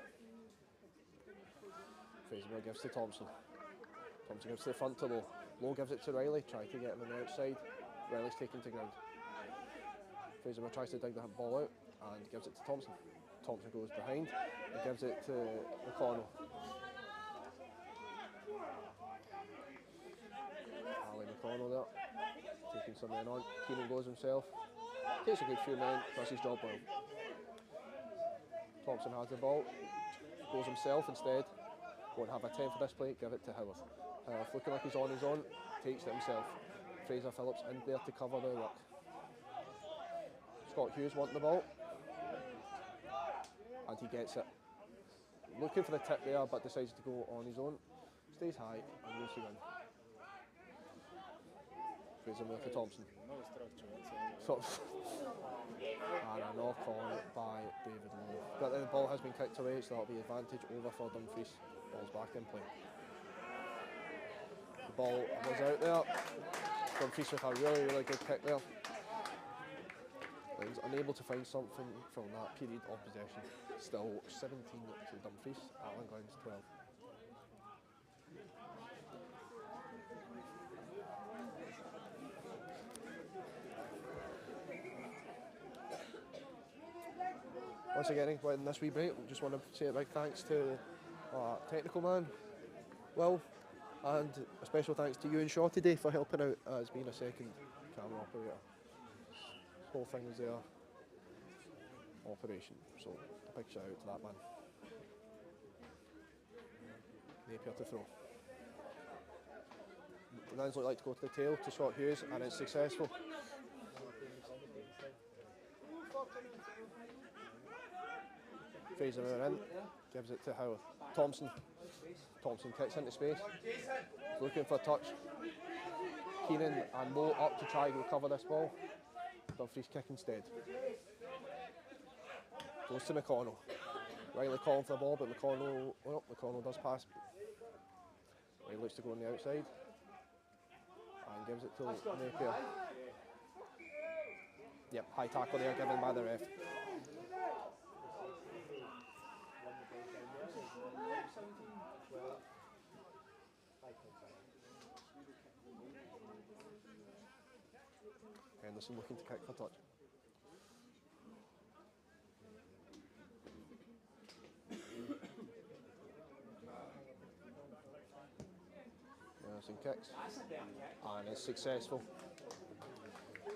Fraser gives to Thompson. Thompson gives to the front to Lowe. Lowe gives it to Riley, trying to get him on the outside. Riley's taken to ground. Fraser tries to dig the ball out and gives it to Thompson. Thompson goes behind and gives it to McConnell. McConnell there, taking some men on. Keenan goes himself, takes a good few men, does his job well. Thompson has the ball, goes himself instead, won't have a 10 for this play, give it to Howarth. Howarth looking like he's on his own, takes it himself. Fraser Phillips in there to cover the ruck. Scott Hughes wanting the ball, and he gets it. Looking for the tip there, but decides to go on his own. Stays high and moves the gun. Fraser move to Thompson. And a knock on by David Lowe. But the ball has been kicked away, so that'll be advantage over for Dumfries. Ball's back in play. The ball was out there. Dumfries with a really good kick there. He's unable to find something from that period of possession. Still 17 to Dumfries, Allan Glens 12. Once again, in this wee break, we just want to say a big thanks to our technical man, Will, and a special thanks to you and Shaw today for helping out as being a second camera operator. This whole thing was their operation, so a big shout out to that man. Napier to throw. Nans look like to go to the tail to Scott Hughes, and it's successful. Fraser in, gives it to Howarth. Thompson kicks into space, looking for a touch. Keenan and Lowe up to try and recover this ball. Dumfries kick instead. Goes to McConnell. Riley calling for the ball, but McConnell does pass. Riley looks to go on the outside and gives it to Napier. Yep, high tackle there given by the ref. Henderson looking to kick for touch. Henderson kicks and is successful.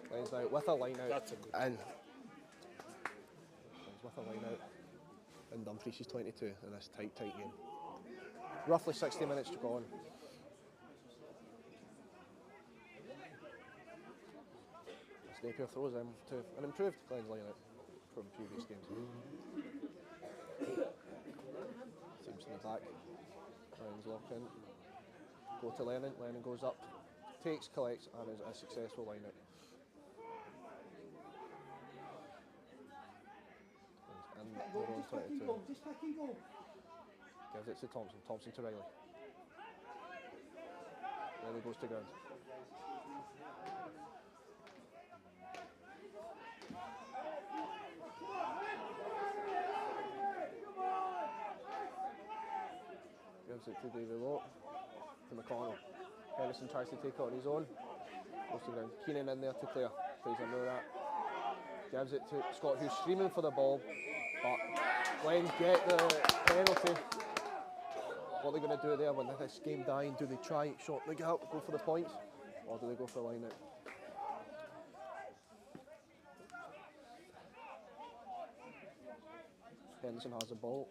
Glens now with a line out and with a line out, and Dumfries is 22 in this tight game. Roughly 60 minutes to go on. Napier throws him to an improved Glens line out from previous games. Seems in the back. Glens lock in. Go to Lennon. Lennon goes up, takes, collects, and is a successful line out. And they're on 22. Gives it to Thompson. Thompson to Riley. Riley goes to ground. Gives it to David Lowe, to McConnell. Henderson tries to take it on his own. Goes to ground. Keenan in there to clear. Fraser Moore gives it to Scott, who's screaming for the ball, but Glens get the penalty. What are they going to do there when this game dying? Do they try short the gap, go for the points, or do they go for the line out? Henderson has the ball.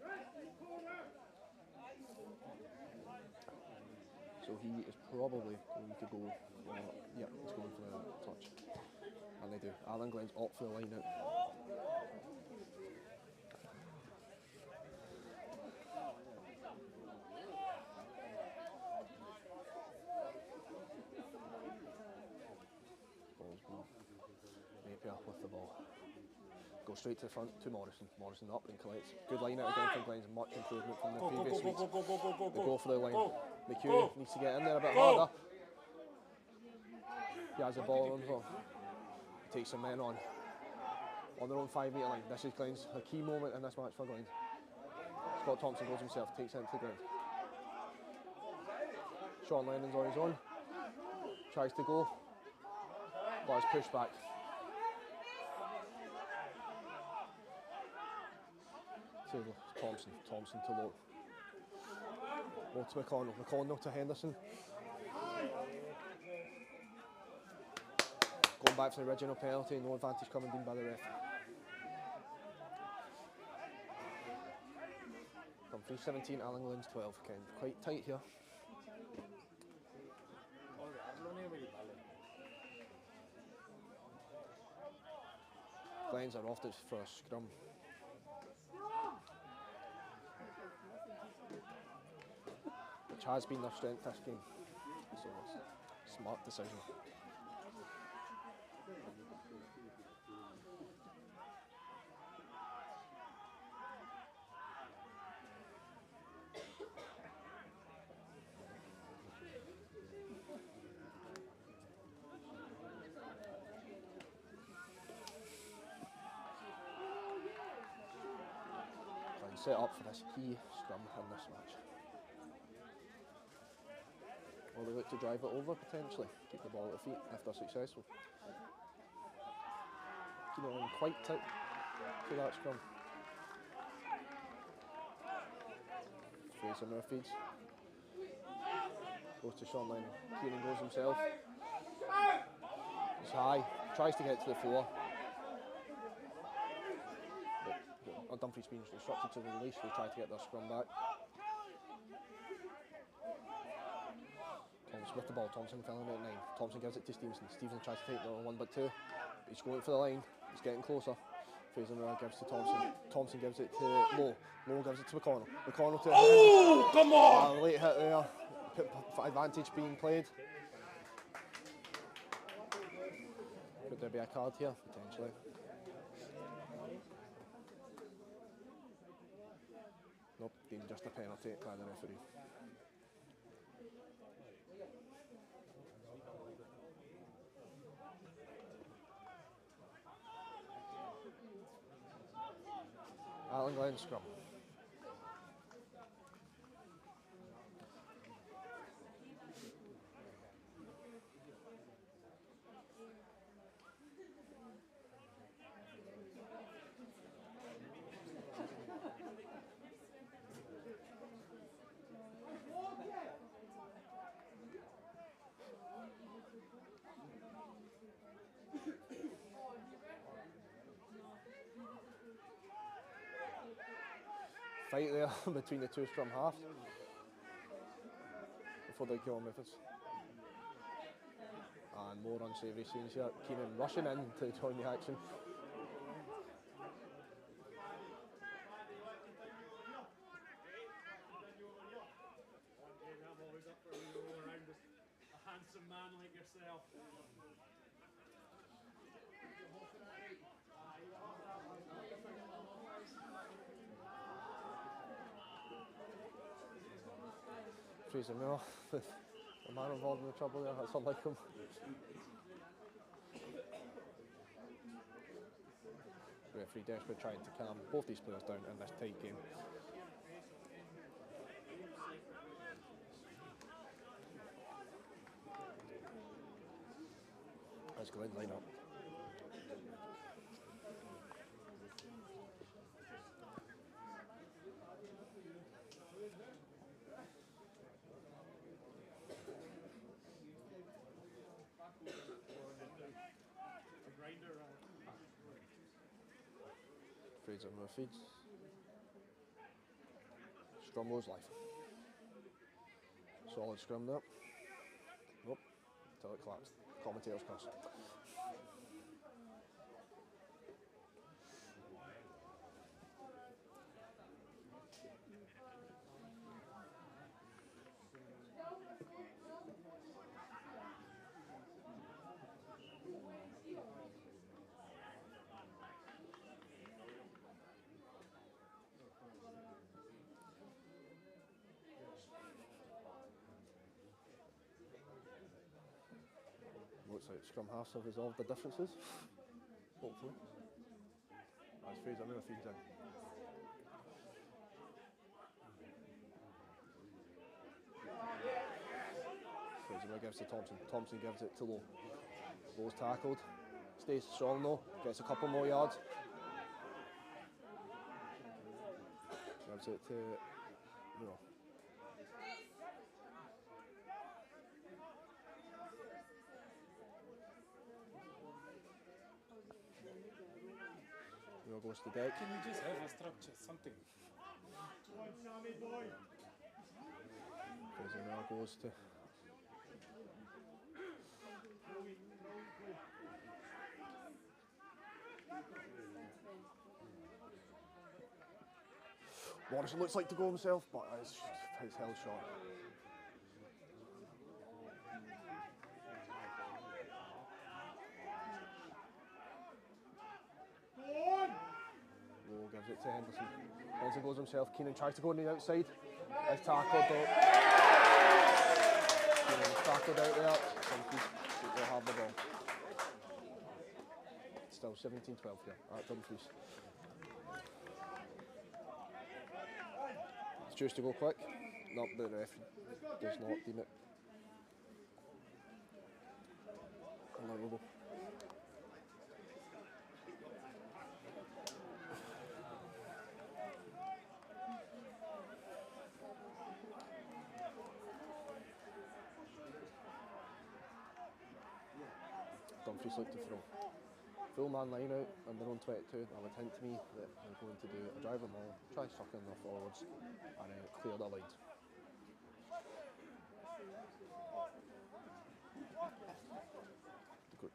So he is probably going to go, yeah, he's going for the touch. And they do. Allan Glens opt for the line out. Ball's gone. Napier with the ball. Go straight to the front to Morrison. Morrison up and collects. Good line out again from Glens. Much improvement from the previous weeks. They go for the line. McHugh needs to get in there a bit harder. He has the ball on him. He takes some men on their own 5 metre line. This is Glens, a key moment in this match for Glens. Scott Thompson goes himself, takes it into the ground. Sean Lennon's on his own. Tries to go, but is pushed back. Thompson to Lowe. Lowe to McConnell to Henderson. Going back for the original penalty, no advantage coming in by the ref. Dumfries 17, Allan Glens 12. Again, quite tight here. Glens are off this for a scrum. Which has been their strength this game. So it's a smart decision. Set up for this key scrum in this match. Or they look to drive it over potentially, keep the ball at the feet if they're successful. Keeping it quite tight to that scrum. Fraser Moore feeds. Goes to Sean Lennon. Kieran goes himself. He's high, tries to get to the floor. Dumfries being instructed to the release, they try to get their scrum back. Thompson with the ball, Thompson filling it at 9. Thompson gives it to Stevenson. Stevenson tries to take the 1 but 2. He's going for the line, he's getting closer. Fraser Moore gives to Thompson. Thompson gives it to Lowe. Lowe gives it to McConnell. McConnell to Oh, come on! Late hit there. Advantage being played. Could there be a card here? Potentially. Nope, deemed just a penalty by the referee. Allan Glens scrum. Fight there between the two scrum halves before they go on with us. And more unsavoury scenes here. Keenan rushing in to join the action. A handsome man like yourself. Fraser Moore with the man involved in the trouble there, that's unlike him. Referee desperate trying to calm both these players down in this tight game. As Glenn line up. Fraser Moore feeds. Scrum lows life. Solid scrum there. Nope. Until it collapsed. Commentator's curse. Looks like scrum halves have resolved the differences. Hopefully. As Fraser Moore feeds in. Fraser Moore gives to Thompson. Thompson gives it to Lowe. Lowe's tackled. Stays strong though. Gets a couple more yards. Gives it to Moore. Moore goes to deck. Can we just have a structure, something? Fraser Moore goes to Morrison looks like to go himself, but it's held short. Lowe gives it to Henderson. Henderson goes himself. Keenan tries to go on the outside. Is tackled though. Keenan is tackled out there. Dumfries will have the ball. Still 17-12 here at Dumfries. Choose to go quick. No, the referee does not deem it. Allowable. Dumfries look to throw. Full man line out and they're on 22. That would hint to me that they're going to do a driver maul, try sucking their forwards and clear the lines.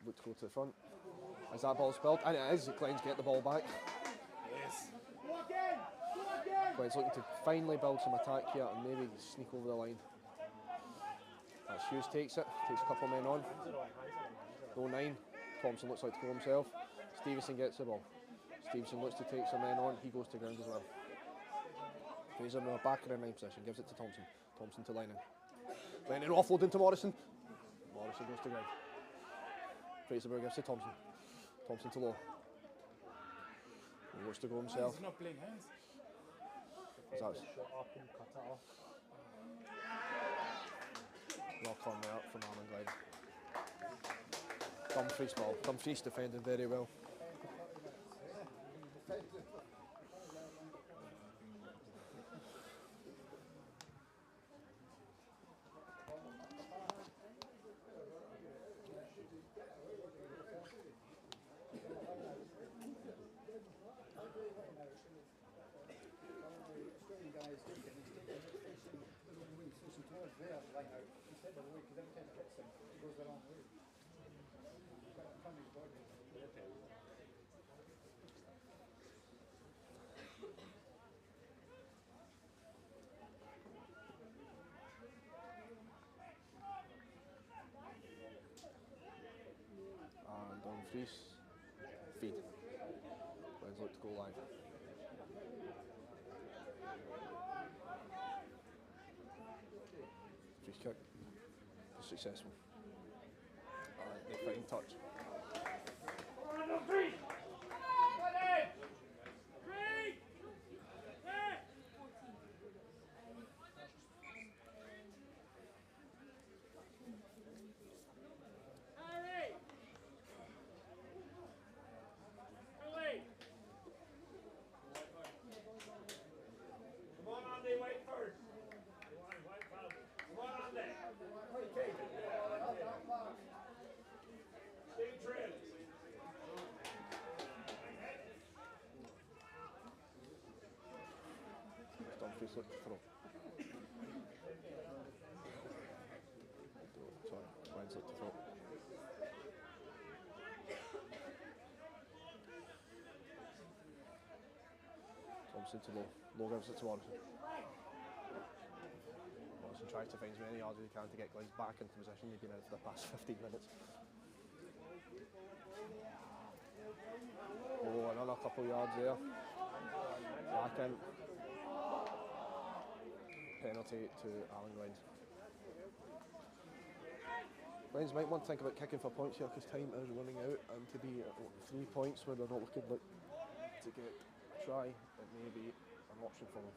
Look to go to the front. Is that ball spilled? And it is. Glens get the ball back. Yes. Glens looking to finally build some attack here and maybe sneak over the line. That's Hughes takes it, takes a couple of men on. 09. Thompson looks like to go himself. Stevenson gets the ball. Stevenson looks to take some men on. He goes to ground as well. Fraser Moore back in the 9 position. Gives it to Thompson. Thompson to Lennon. Lennon offloading to Morrison. Morrison goes to ground. Fraser Moore gives to Thompson. Thompson to Lowe. He looks to go himself. He's not playing hands. That's Shut up and cut it off. knock on there from Allan Glens. Dumfries ball. Dumfries defending very well. And Dumfries feed. Glens look to go live. Free kick. Successful. Alright, they fighting touch. Dumfries look to throw. Sorry, Glens look to throw. Thompson to Low. Low gives it to Morrison. Morrison tries to find as many yards as he can to get Glens back into position. He's been out for the past 15 minutes. Oh, another couple yards there. Back in. Penalty to Allan Glens. Glens might want to think about kicking for points here because time is running out, and to be at 3 points where they're not looking like to get a try, it may be an option for them.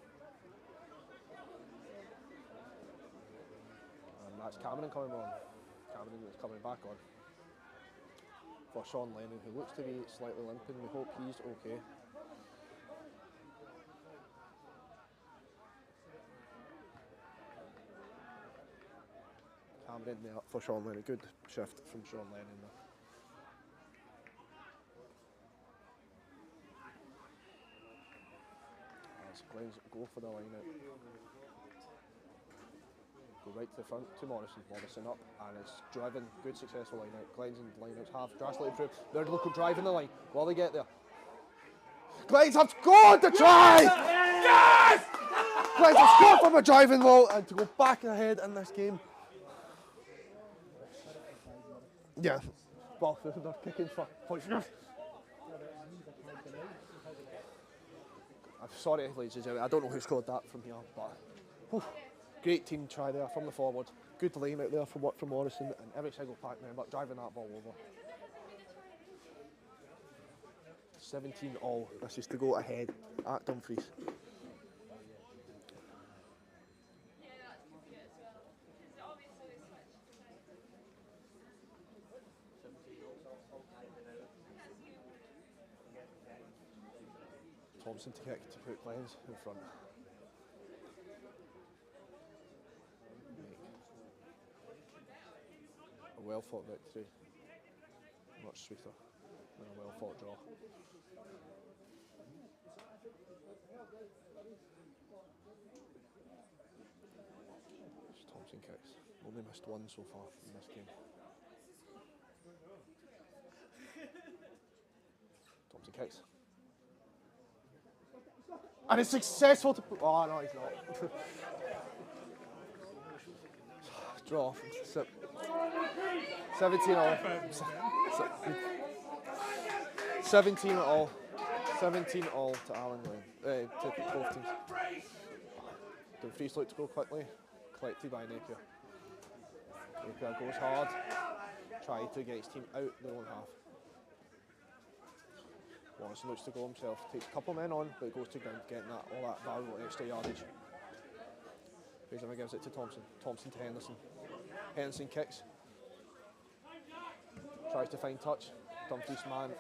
And that's Cameron coming on. Cameron is coming back on for Sean Lennon, who looks to be slightly limping. We hope he's okay. Cameron there for Sean Lennon. Good shift from Sean Lennon there. As Glens go for the line out. Go right to the front to Morrison. Morrison up, and it's driven. Good successful line out. Glens and lineouts have drastically improved. They're looking driving the line while they get there. Glens have scored the try! Yes! Glens have scored from a driving ball and to go back ahead in this game. Yeah, well, they're kicking for points. I'm sorry, ladies and gentlemen, I don't know who scored that from here, but whew, great team try there from the forward. Good line out there from Morrison and every single pack member driving that ball over. 17-all. This is to go ahead at Dumfries. Thompson to kick to put Glens in front. A well fought victory. Much sweeter than a well fought draw. Thompson kicks. Only missed one so far in this game. Thompson kicks. And it's successful to put. Oh no, he's not. Draw. 17 all. 17 all. 17 all to Allan Glens. To both teams. Dumfries look to go quickly. Collected by Napier. Napier goes hard. Try to get his team out the own half. Morrison looks to go himself, takes a couple of men on, but goes to ground, getting all that valuable extra yardage. Benjamin gives it to Thompson. Thompson to Henderson. Henderson kicks. Tries to find touch. Dumfries man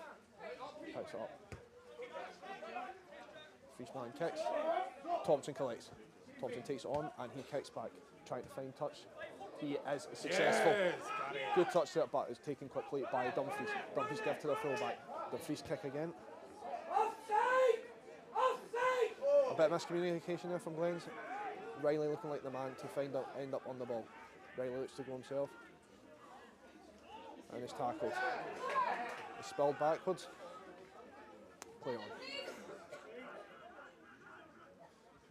picks it up. Dumfries man kicks. Thompson collects. Thompson takes it on and he kicks back, trying to find touch. He is successful. Yes, good touch there, but is taken quickly by Dumfries. Dumfries give to the fullback. Dumfries kick again. A bit of miscommunication there from Glens. Riley looking like the man to end up on the ball. Riley looks to go himself. And is tackled. He's spilled backwards. Play on.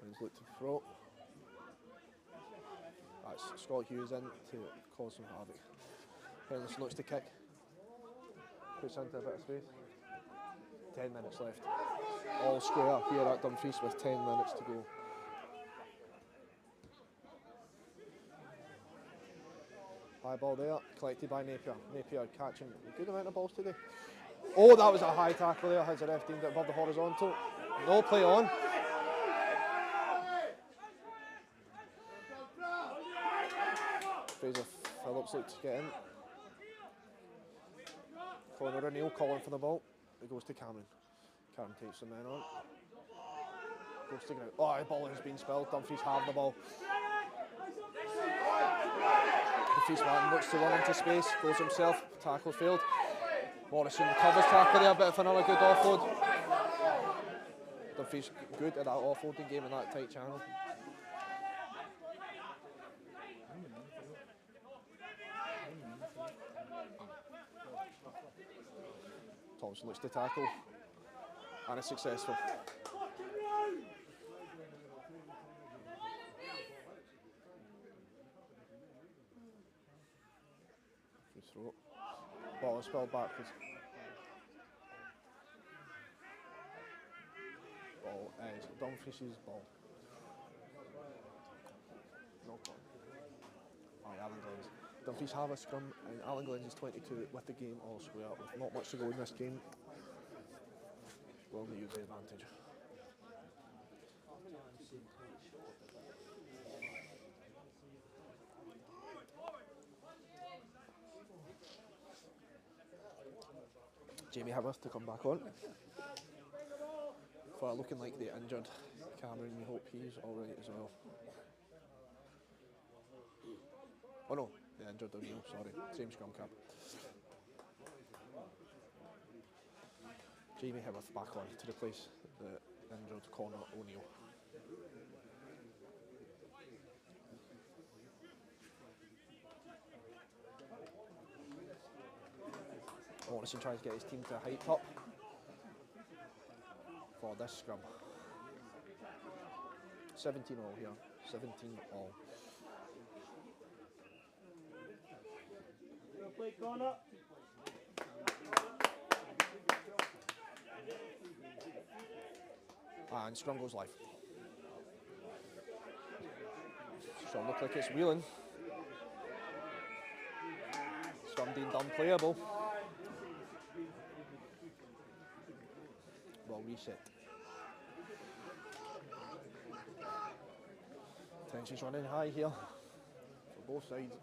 Glens look to throw. That's Scott Hughes in to cause some havoc. Henderson looks to kick. Puts into a bit of space. 10 minutes left. All square here at Dumfries with 10 minutes to go. High ball there, collected by Napier. Napier catching a good amount of balls today. Oh, that was a high tackle there. Has the ref deemed it above the horizontal? No play on. Fraser Phillips looked to get in. Conor O'Neill calling for the ball. It goes to Cameron. Cameron takes some men on. Goes to ground. Oh, the ball has been spilled. Dumfries have the ball. Dumfries man looks to run into space. Goes himself. Tackle failed. Morrison covers tackle there. Bit of another good offload. Dumfries good at that offloading game in that tight channel. Thompson looks to tackle, and it's successful. Free throw. Ball is spilled backwards. Ball is Dumfries' ball. No ball. Aye, Allan Glens. Dumfries have a scrum, and Allan Glens is 22 with the game all square, with not much to go in this game. Will they use the advantage? Jamie Haworth to come back on. For looking like the injured Cameron, we hope he's alright as well. Oh no, the injured O'Neill, sorry, same scrum cap. Jamie Haworth back on to replace the injured Connor O'Neill. Morrison tries to get his team to a height top for this scrum. 17 all here, 17 all. Play corner. And scrum goes live. So look like it's wheeling. Scrum being done playable. Well reset. Tension's running high here for both sides.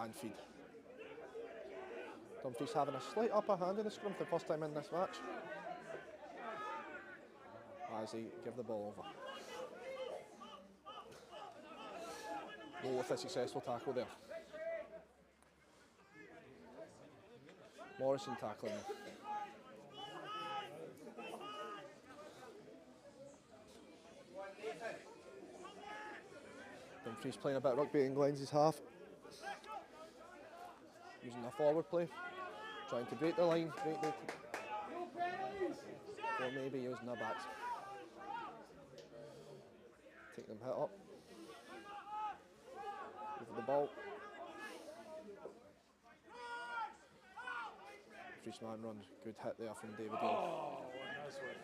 And feed. Dumfries having a slight upper hand in the scrum for the first time in this match, as they give the ball over. Goal with a successful tackle there. Morrison tackling. Dumfries playing a bit of rugby in Glens' half. Using the forward play, trying to break the line, or maybe using their backs. Take them hit up. Over the ball. Dumfries man runs, good hit there from David Dean. Oh, nice one.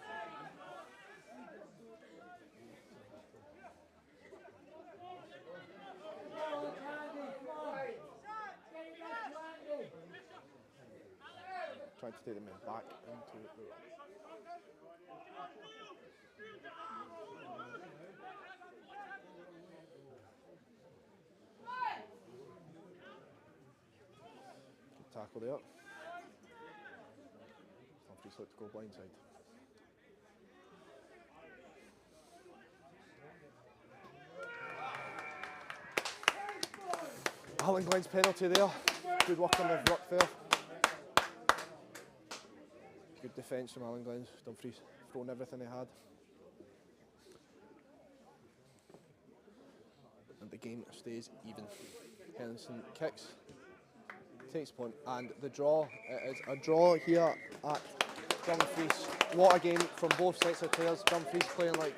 Trying to take the men back into the good tackle there. Dumfries look to go blindside. Allan Glens penalty there. Good work on the ruck there. Good defence from Allan Glens. Dumfries thrown everything he had. And the game stays even. Henderson kicks, takes point, and the draw. It is a draw here at Dumfries. What a game from both sets of players. Dumfries playing like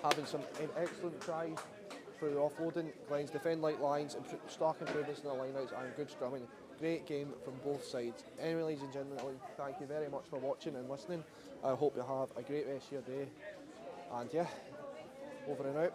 having some excellent tries through the offloading. Glens defend like lions, stark improvements in the lineouts, and good scrumming. Great game from both sides. Anyway, ladies and gentlemen, thank you very much for watching and listening. I hope you have a great rest of your day. And yeah, over and out.